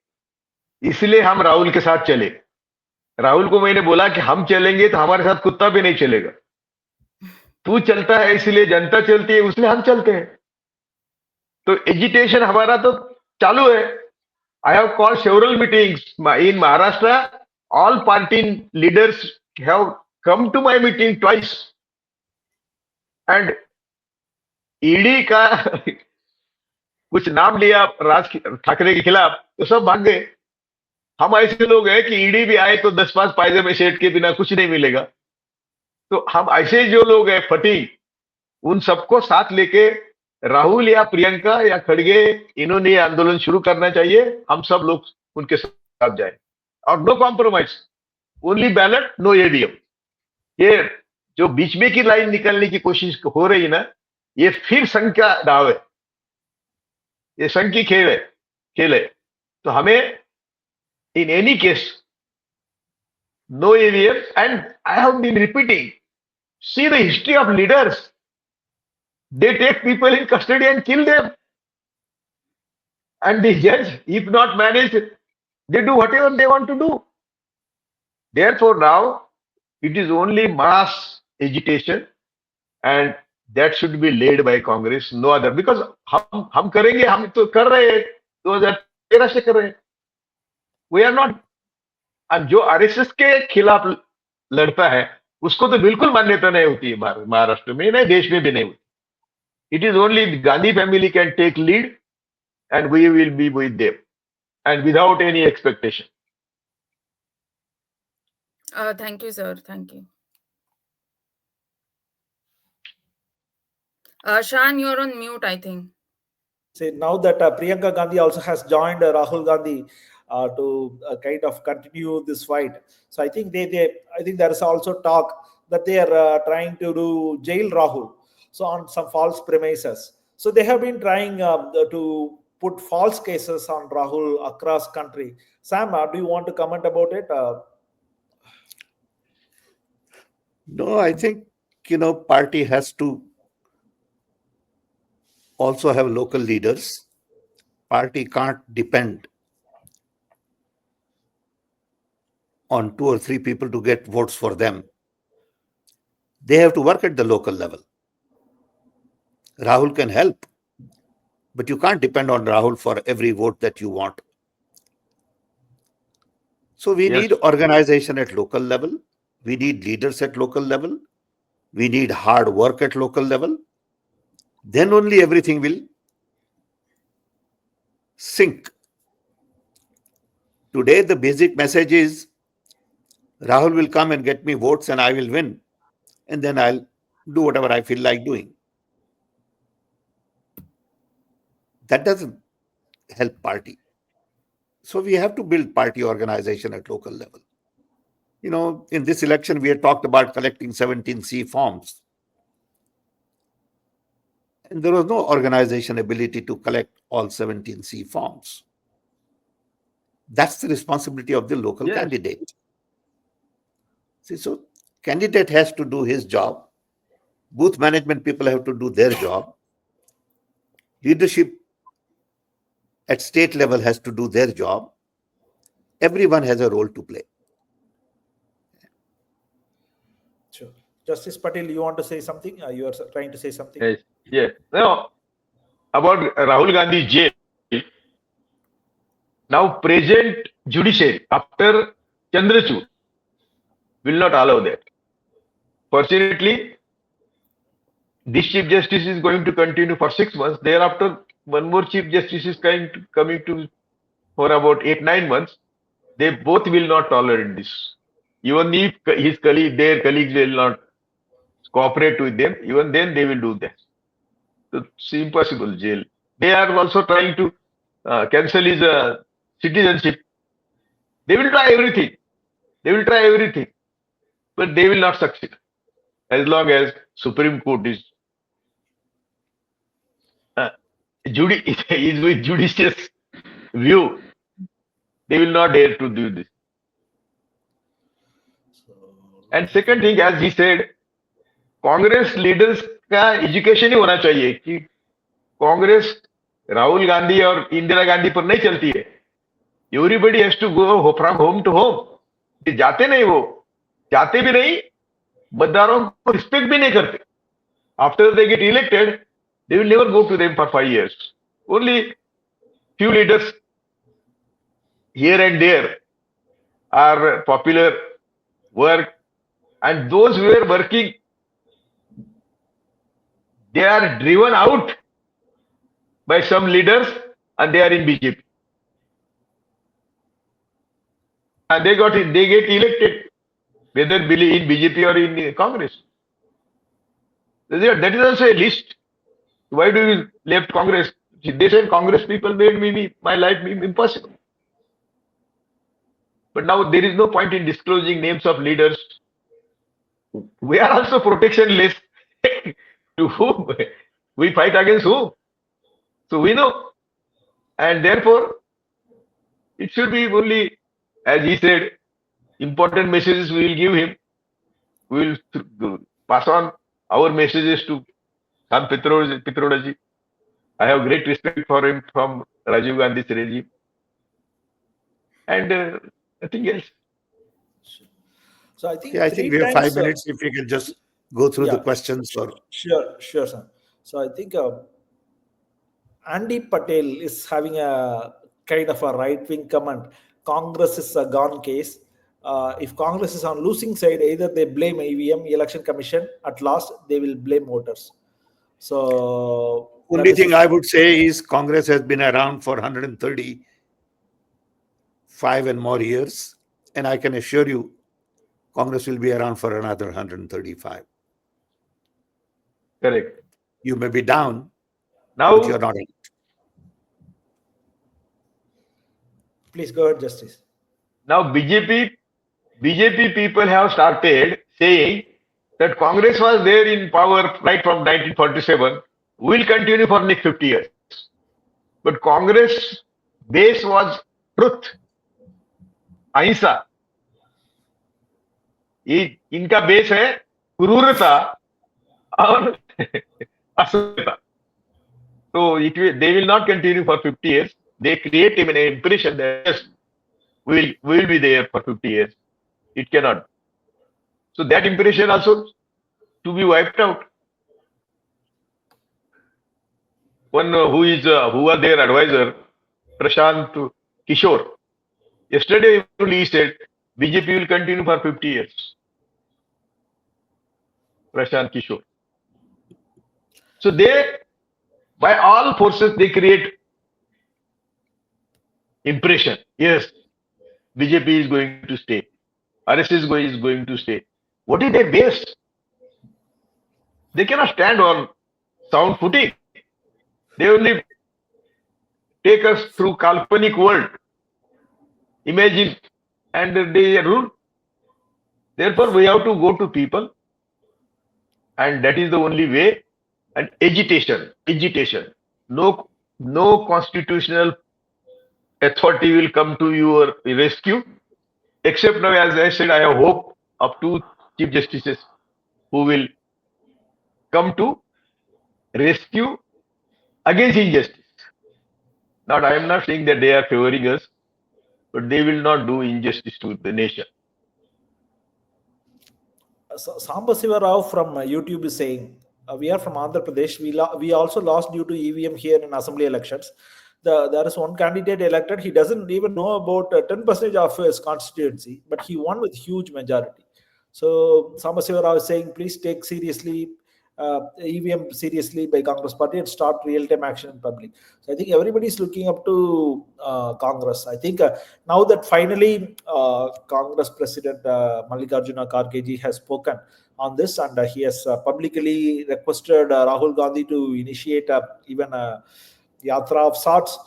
इसलिए हम राहुल के साथ चले. राहुल को मैंने बोला कि हम चलेंगे तो हमारे साथ कुत्ता भी नहीं चलेगा. तू चलता है इसलिए जनता चलती है, उसलिए हम चलते हैं. तो एजिटेशन हमारा तो चालू है. I have called several meetings in Maharashtra. All party leaders have come to my meeting twice. And ED का कुछ नाम लिया राज ठाकरे के खिलाफ तो सब भाग गए. हम ऐसे लोग हैं कि ईडी भी आए तो 10-5 पायजे में सेठ के बिना कुछ नहीं मिलेगा. तो हम ऐसे जो लोग हैं फटी, उन सबको साथ लेके राहुल या प्रियंका या खड़गे इन्होंने ये आंदोलन शुरू करना चाहिए. हम सब लोग उनके साथ जाए और no compromise, only ballot, no EVM. ये जो बीच में की लाइन निकलने की कोशिश हो रही है ना, ये फिर संघ का दाव है, ये संघ की खेल है. तो हमें in any case no EVM. And I have been repeating, see the history of leaders. They take people in custody and kill them. And the judge, if not managed, they do whatever they want to do. Therefore, now it is only mass agitation, and that should be led by Congress, no other. Because हम करेंगे, हम तो कर रहे हैं, 2013 से कर रहे हैं. We are not. और जो आरएसएस के खिलाफ लड़ता है, उसको तो बिल्कुल मान्यता नहीं होती है महाराष्ट्र में, नहीं देश में भी नहीं होती. It is only the Gandhi family can take lead, and we will be with them, and without any expectation. Thank you, sir. Thank you. Shan, you're on mute, I think. Say now that Priyanka Gandhi also has joined Rahul Gandhi to kind of continue this fight. So I think I think there is also talk that they are trying to do jail Rahul. So on some false premises. So they have been trying to put false cases on Rahul across country. Sam, do you want to comment about it? No, I think, party has to also have local leaders. Party can't depend on 2 or 3 people to get votes for them. They have to work at the local level. Rahul can help, but you can't depend on Rahul for every vote that you want. So we Yes. need organization at local level. We need leaders at local level. We need hard work at local level. Then only everything will sync. Today, the basic message is Rahul will come and get me votes and I will win. And then I'll do whatever I feel like doing. That doesn't help party. So we have to build party organization at local level. In this election, we had talked about collecting 17C forms. And there was no organization ability to collect all 17C forms. That's the responsibility of the local Yes. candidate. See, so candidate has to do his job. Booth management people have to do their job. Leadership at state level has to do their job. Everyone has a role to play. Sure. Justice Patel, you want to say something? You are trying to say something? Yes. Yes. Now, about Rahul Gandhi jail. Now, present judiciary after Chandrachud will not allow that. Fortunately, this Chief Justice is going to continue for 6 months. Thereafter, one more Chief Justice is coming to for about 8-9 months. They both will not tolerate this. Even if their colleagues will not cooperate with them, even then they will do that. So it's impossible jail. They are also trying to cancel his citizenship. They will try everything. But they will not succeed as long as Supreme Court is is with judicious view. They will not dare to do this. And second thing, as he said, Congress leaders का education ही होना चाहिए कि कांग्रेस राहुल गांधी और इंदिरा गांधी पर नहीं चलती है. Everybody has to go from home to home. जाते नहीं, वो जाते भी नहीं, मतदारों को रिस्पेक्ट भी नहीं करते. After they get elected, they will never go to them for 5 years. Only few leaders here and there are popular work, and those who are working, they are driven out by some leaders and they are in BJP. And they get elected, whether in BJP or in Congress. That is also a list. Why do you left Congress? They said Congress people made my life impossible. But now there is no point in disclosing names of leaders. We are also protectionless. To whom? We fight against whom? So we know. And therefore, it should be only, as he said, important messages we will give him. We will pass on our messages to Sam Pitroda. I have great respect for him from Rajiv Gandhi's regime. And nothing else. So I think Yeah, I three think we have times. 5 minutes. If we can just go through the Yeah, questions or sure, sir. So I think Andy Patel is having a kind of a right-wing comment. Congress is a gone case. If Congress is on losing side, either they blame EVM, Election Commission. At last, they will blame voters. So that only is thing his. I would say is Congress has been around for 135 and more years, and I can assure you, Congress will be around for another 135. Correct. You may be down, but you're Now, not. Please go ahead, Justice. now BJP people have started saying that Congress was there in power right from 1947, will continue for next 50 years. But Congress base was truth, अहिंसा. ये इनका base है क्रूरता और असुरता. So they will not continue for 50 years. They create an impression that yes, we will be there for 50 years. It cannot. So that impression also to be wiped out. One who was their advisor, Prashant Kishore. Yesterday he said BJP will continue for 50 years. Prashant Kishore. So by all forces, they create impression. Yes, BJP is going to stay. RSS is going to stay. What is their base? They cannot stand on sound footing. They only take us through Kalpanic world. Imagine, and they rule. Therefore, we have to go to people, and that is the only way. And agitation. No constitutional authority will come to your rescue. Except now, as I said, I have hope of two chief justices who will come to rescue against injustice. Not, I am not saying that they are favoring us, but they will not do injustice to the nation. Samba Siva Rao from YouTube is saying, we are from Andhra Pradesh. We also lost due to EVM here in assembly elections. There is one candidate elected. He doesn't even know about 10% of his constituency, but he won with huge majority. So Samba Siva Rao is saying, please take seriously EVM seriously by Congress party and start real-time action in public. So I think everybody is looking up to Congress. I think now that finally Congress President Mallikarjuna Kharge has spoken on this, and he has publicly requested Rahul Gandhi to initiate even a yatra of sorts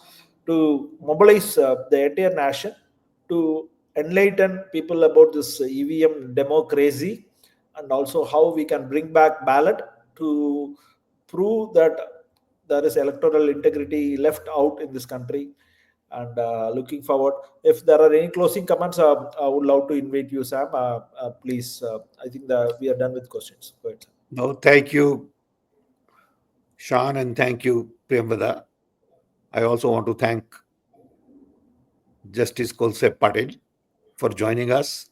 to mobilize the entire nation to enlighten people about this EVM democracy, and also how we can bring back ballot to prove that there is electoral integrity left out in this country. And looking forward, if there are any closing comments, I would love to invite you, Sam. Please, I think that we are done with questions. Go ahead. No, thank you, Sean, and thank you, Priyambada. I also want to thank Justice Kolse Patel for joining us.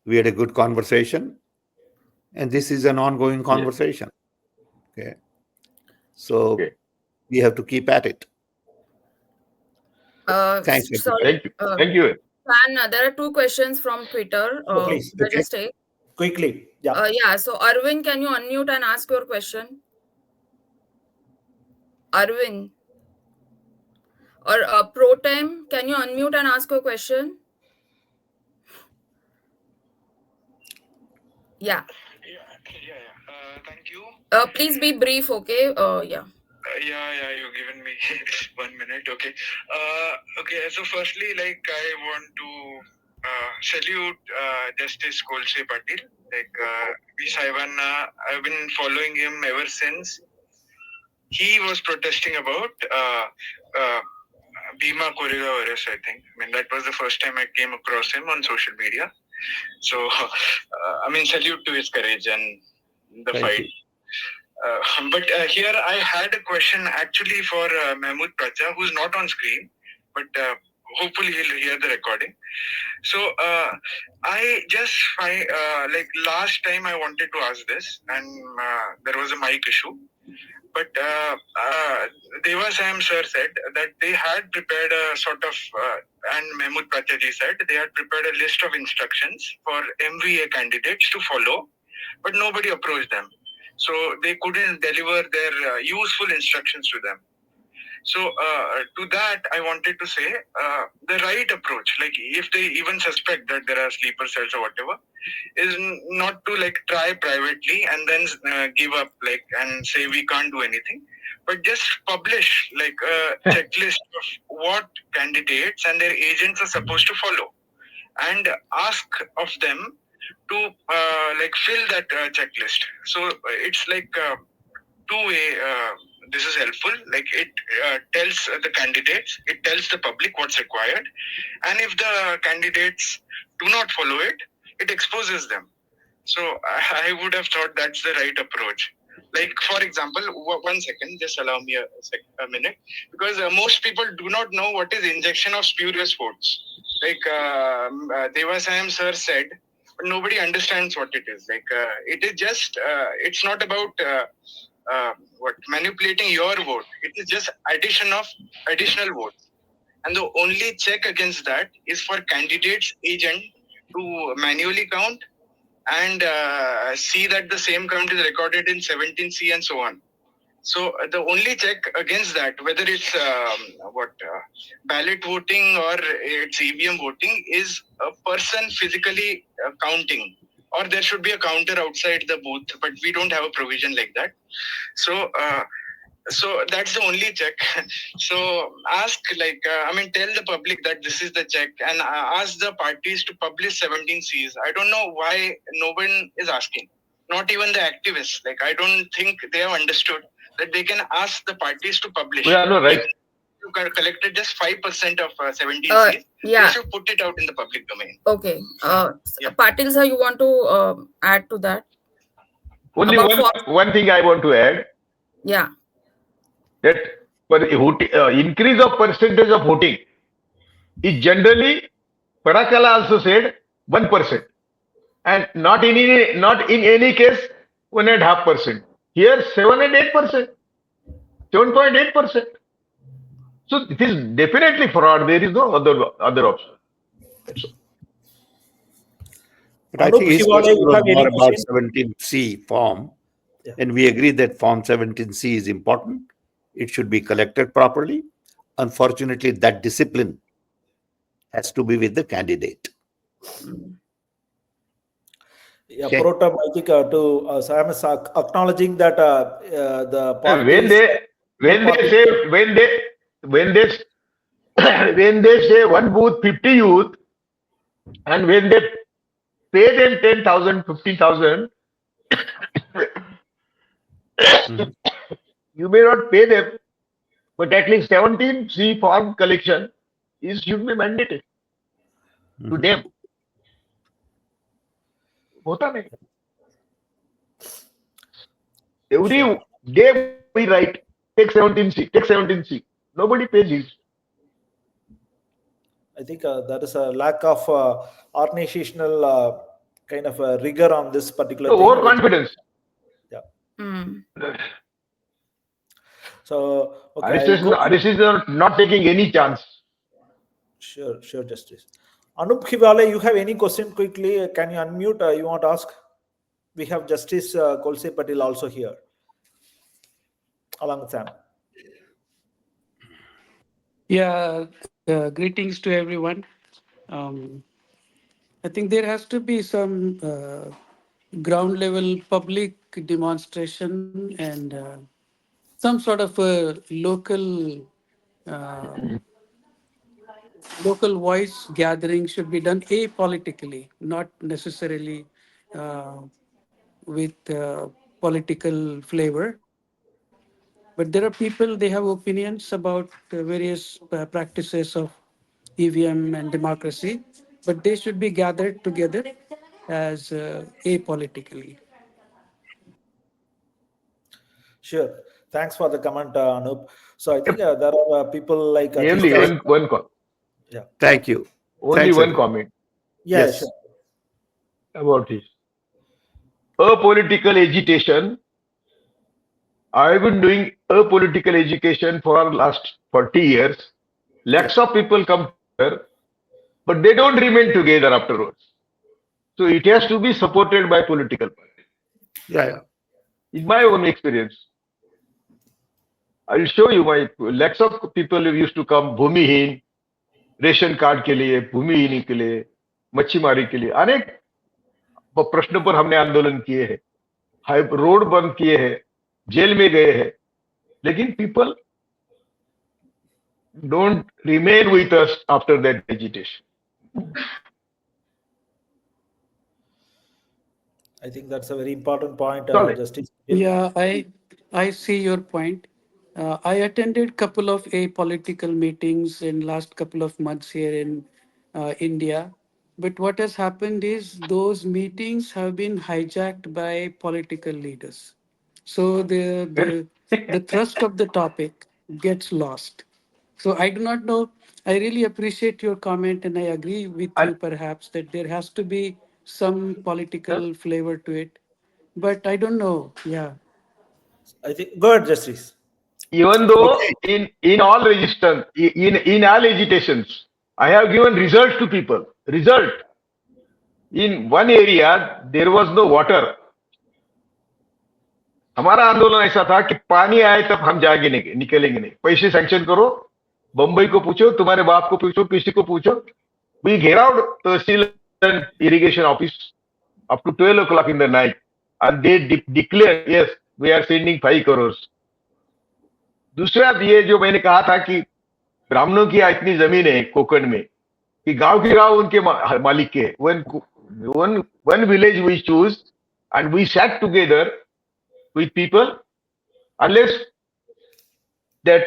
We had a good conversation, and this is an ongoing conversation. Okay. So we have to keep at it. Thanks. Sorry. Thank you. And there are two questions from Twitter. Please, I just take quickly. Yeah. So Arvind, can you unmute and ask your question? Arvind. Or Protem, can you unmute and ask your question? Yeah. Thank you. Please be brief, okay? Yeah. Yeah, you've given me 1 minute. Okay. Okay. So, firstly, like I want to salute Justice Kolse Patil. Like I've been following him ever since he was protesting about Bhima Koregaon arrest. I think. I mean, that was the first time I came across him on social media. So, I mean, salute to his courage and the Thank fight. you. But here I had a question actually for Mahmood Pracha, who's not on screen, but hopefully he'll hear the recording. So I just find like last time I wanted to ask this, and there was a mic issue. But Deva Sam sir said that they had prepared a sort of, and Mahmood Prachaji said they had prepared a list of instructions for MVA candidates to follow, but nobody approached them. So they couldn't deliver their useful instructions to them. So to that, I wanted to say the right approach, like if they even suspect that there are sleeper cells or whatever, is not to like try privately and then give up like and say we can't do anything, but just publish like a checklist of what candidates and their agents are supposed to follow, and ask of them to like fill that checklist. So it's like two-way. This is helpful. Like it tells the candidates, it tells the public what's required, and if the candidates do not follow it, it exposes them. So I would have thought that's the right approach. Like for example, 1 second, just allow me a minute, because most people do not know what is injection of spurious votes. Like Devasayam sir said, but nobody understands what it is. Like it is just, it's not about what manipulating your vote. It is just addition of additional votes, and the only check against that is for candidates agent to manually count and see that the same count is recorded in 17C and so on. So the only check against that, whether it's ballot voting or it's EVM voting, is a person physically counting, or there should be a counter outside the booth, but we don't have a provision like that. So that's the only check. So ask tell the public that this is the check, and ask the parties to publish 17 Cs. I don't know why no one is asking, not even the activists. Like I don't think they have understood that they can ask the parties to publish. Yeah, no, right. You collected just 5% of 17 Cs. Yeah. You should put it out in the public domain. Okay. Yeah. Patil sir, you want to add to that? Only About one thing I want to add, Yeah. that for the increase of percentage of voting is generally, Padakala also said 1%, and not in any case 1.5%. Here 7 and 8%, 7.8%. So it is definitely fraud. There is no other option. That's all. But I think his Anup, question you was have any more about question? 17C form. Yeah. And we agree that form 17C is important. It should be collected properly. Unfortunately, that discipline has to be with the candidate. Yeah, Okay. Protam, I think Sam is acknowledging that the And parties. when they say one booth 50 youth, and when they pay them 10,000, 15,000, you may not pay them, but at least 17C form collection should be mandated to them. होता नहीं. Every day we write, take 17C. Nobody pays it. I think there is a lack of organizational kind of rigor on this particular So thing. overconfidence. So, okay. RSS is not taking any chance. Sure, Justice. Anup Khivale, you have any question quickly? Can you unmute? You want to ask? We have Justice Kolse Patil also here, along with Sam. Yeah, greetings to everyone. I think there has to be some ground level public demonstration and some sort of a uh, local voice gathering should be done apolitically, not necessarily uh, with political flavor. But there are people, they have opinions about various practices of EVM and democracy, but they should be gathered together as apolitically. Sure. Thanks for the comment, Anup. So I think Yep. there are people like Only Jiska. Yeah. Thank you. only Thanks, one everyone. comment Yeah, Yes. sure. about this. Apolitical agitation. I've been doing apolitical education for last 40 years. Yeah. Lots of people come together, but they don't remain together afterwards. So it has to be supported by political party. Yeah, yeah. In my own experience, I'll show you my lots of people who used to come भूमिहीन ration card के लिए भूमिहीन के लिए मच्छीमारी के लिए अनेक प्रश्नों पर हमने आंदोलन किए हैं हाई रोड बंद किए हैं जेल में गए हैं लेकिन people don't remain with us after that agitation I think that's a very important point, चले Justice. Yeah, I see your point. I attended couple of apolitical meetings in last couple of months here in India. But what has happened is those meetings have been hijacked by political leaders. So the thrust of the topic gets lost. So I do not know. I really appreciate your comment, and I agree with you perhaps that there has to be some political flavor to it. But I don't know. Yeah. I think, go ahead, Justice. even though Okay. in all resistance in all agitations I have given results to people result in one area there was no water हमारा आंदोलन ऐसा था कि पानी आए तब हम जाएंगे नहीं निकलेंगे नहीं पैसे सैंक्शन करो बंबई को पूछो तुम्हारे बाप को पूछो किसी को पूछो वी घेर out tehsil irrigation office up to 12 o'clock in the night and they declare yes we are sending 5 crores दूसरा ये जो मैंने कहा था कि ब्राह्मणों की इतनी जमीन है कोकण में कि गांव के गांव उनके मालिक के one village we choose and we sat together with people unless that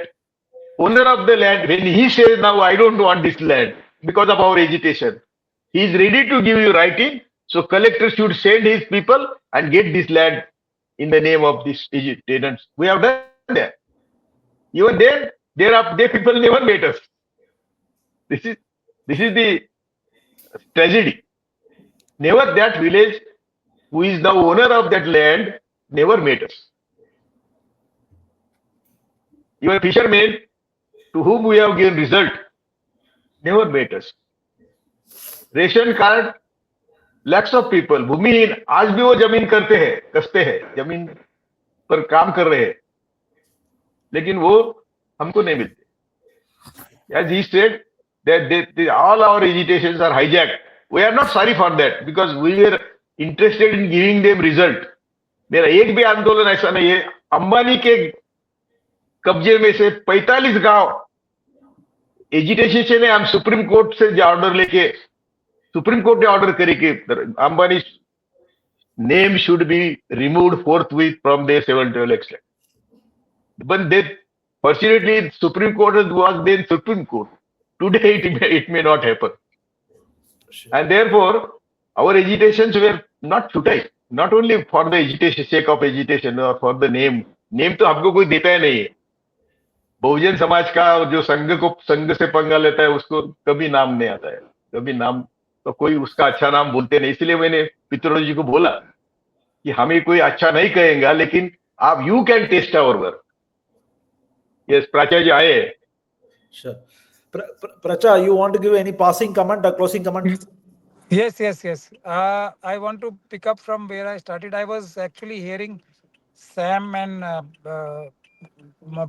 owner of the land when he says now I don't want this land because of our agitation he is ready to give you writing so collector should send his people and get this land in the name of these tenants we have done that even they people never met us this is this is the tragedy never that village who is the owner of that land never met us even fishermen to whom we have given result never met us ration card lakhs of people भूमिहीन आज भी वो जमीन करते हैं कसते हैं जमीन पर काम कर रहे हैं लेकिन वो हमको नहीं मिलते as he said that all our agitations are hijacked we are not sorry for that because we were interested in giving them result मेरा एक भी आंदोलन ऐसा नहीं है अंबानी के कब्जे में से 45 गांव एजिटेशन से ने हम सुप्रीम कोर्ट से ऑर्डर लेके सुप्रीम कोर्ट ने ऑर्डर करी कि Ambani name should be removed forthwith from their 712 election but they fortunately supreme court was then supreme court today it may not happen and therefore our agitations were not futile not only for the agitation sake of agitation or for the name तो हमको कोई देता ही नहीं है बहुजन समाज का जो संघ से पंगा लेता है उसको कभी नाम नहीं आता है कभी नाम तो कोई उसका अच्छा नाम बोलते नहीं इसलिए मैंने पित्रोदा जी को बोला कि हमें कोई अच्छा नहीं कहेगा लेकिन आप you can test our work yes प्राचार्य आए Sure. Pracha, you want to give any passing comment or closing comment? Yes, yes, yes. I want to pick up from where I started. I was actually hearing Sam and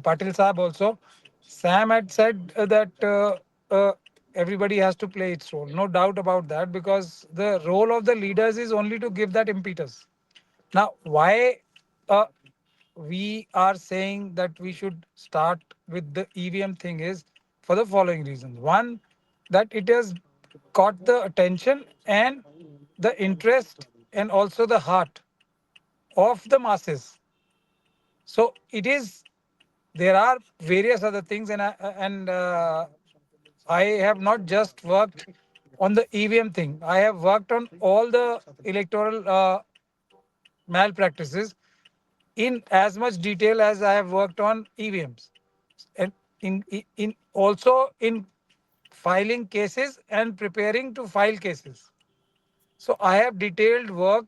Patil Saab also. Sam had said that everybody has to play its role. No doubt about that because the role of the leaders is only to give that impetus. Now, why we are saying that we should start with the EVM thing is for the following reasons. One, that it has caught the attention and the interest and also the heart of the masses. So it is. There are various other things, and I have not just worked on the EVM thing. I have worked on all the electoral malpractices in as much detail as I have worked on EVMs, and in also in filing cases and preparing to file cases. So I have detailed work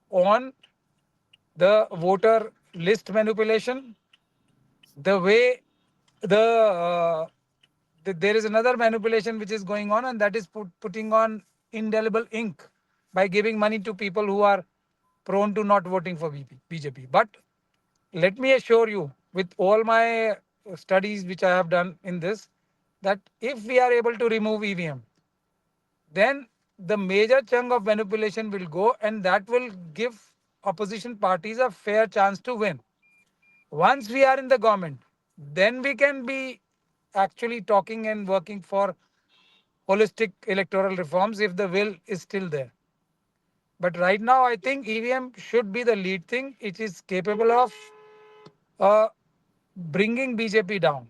on the voter list manipulation, the way there is another manipulation which is going on, and that is putting on indelible ink by giving money to people who are prone to not voting for BJP. But let me assure you, with all my studies which I have done in this, that if we are able to remove EVM, then the major chunk of manipulation will go, and that will give opposition parties a fair chance to win. Once we are in the government, then we can be actually talking and working for holistic electoral reforms if the will is still there. But right now, I think EVM should be the lead thing. It is capable of uh, bringing BJP down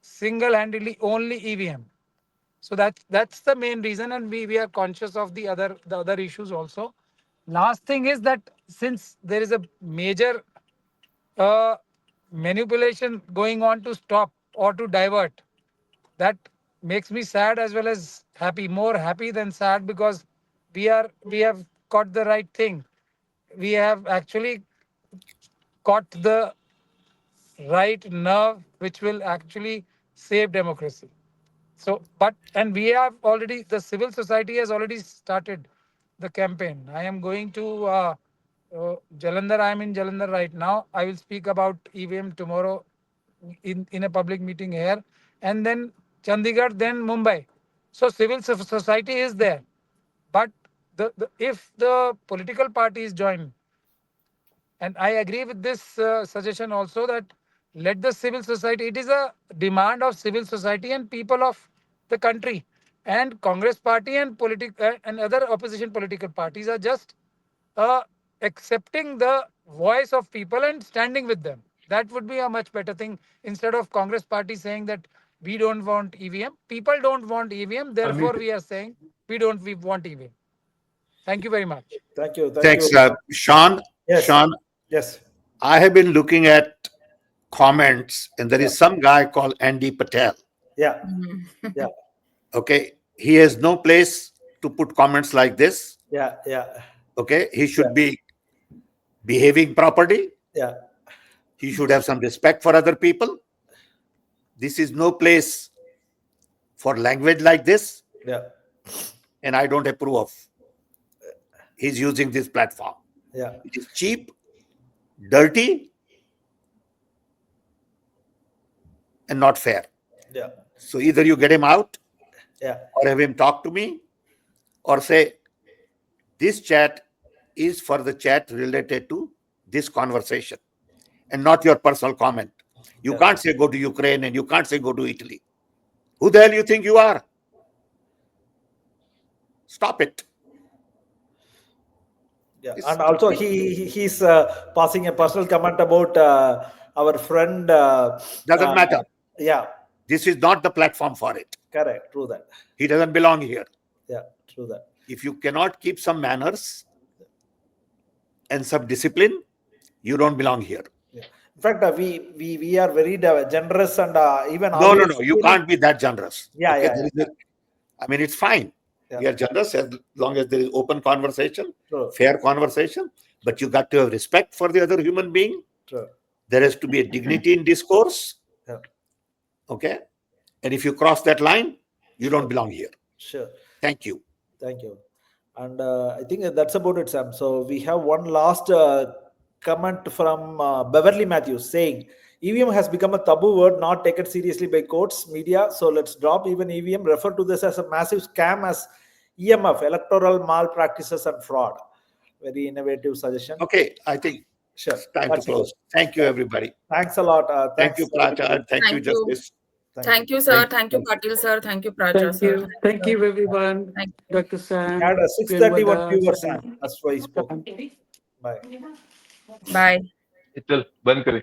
single-handedly, only EVM. So that's the main reason, and we are conscious of the other issues also. Last thing is that since there is a major uh, manipulation going on to stop or to divert, that makes me sad as well as happy. More happy than sad, because we have got the right thing. We have actually caught the right nerve which will actually save democracy. So, but and we have already, the civil society has already started the campaign. I am going to Jalandhar. I am in Jalandhar right now. I will speak about EVM tomorrow in a public meeting here, and then Chandigarh, then Mumbai. So civil society is there, but if the political parties join, and I agree with this suggestion also, that let the civil society, it is a demand of civil society and people of the country. And Congress party and other opposition political parties are just uh, accepting the voice of people and standing with them. That would be a much better thing, instead of Congress party saying that we don't want EVM. People don't want EVM, therefore we are saying we want EVM. Thank you very much. Thank you. Thank Thanks, you. Sean. Yes. Sean, Yes. I have been looking at comments, and there Yeah. is some guy called Andy Patel. Yeah. Mhm. Yeah. Okay, he has no place to put comments like this. Yeah. Yeah. Okay, he should Yeah. be behaving properly. Yeah. He should have some respect for other people. This is no place for language like this, Yeah. and I don't approve of his using this platform. Yeah. It is cheap, dirty, and not fair. Yeah. So either you get him out, Yeah. or have him talk to me, or say, this chat is for the chat related to this conversation and not your personal comment. You Yeah. can't say go to Ukraine, and you can't say go to Italy. Who the hell you think you are? Stop it. Yeah. It's And also he's passing a personal comment about our friend. Doesn't matter. Yeah. This is not the platform for it. Correct. True that. He doesn't belong here. Yeah. True that. If you cannot keep some manners and some discipline, you don't belong here. Yeah. In fact, we are very generous, and even No. audience You feel- can't be that generous. Yeah. Okay? Yeah. There Yeah. is I mean, it's fine. Yeah. We are generous as long as there is open conversation, True. fair conversation, but you got to have respect for the other human being. True. There has to be a dignity in discourse. Yeah. Okay? And if you cross that line, you don't belong here. Sure. Thank you. Thank you. And I think that's about it, Sam. So we have one last comment from Beverly Matthews saying EVM has become a taboo word, not taken seriously by courts, media. So let's drop even EVM, refer to this as a massive scam as EMF, electoral malpractices and fraud. Very innovative suggestion. Okay, I think Sure. It's time to That's close. it. Thank you, everybody. Thanks a lot. Thank you, Thanks, everybody. Pracha. Thank you, Thank you. Justice. Thank you, sir. Thank Thank you, Patil, sir. Thank you, Pracha, Thank sir. you. Thank you, everyone. Thank you. Dr. We had Sam, a 631 Virmada, viewers, Sam. Sam. That's why he spoke. Bye. Bye. चल बंद करे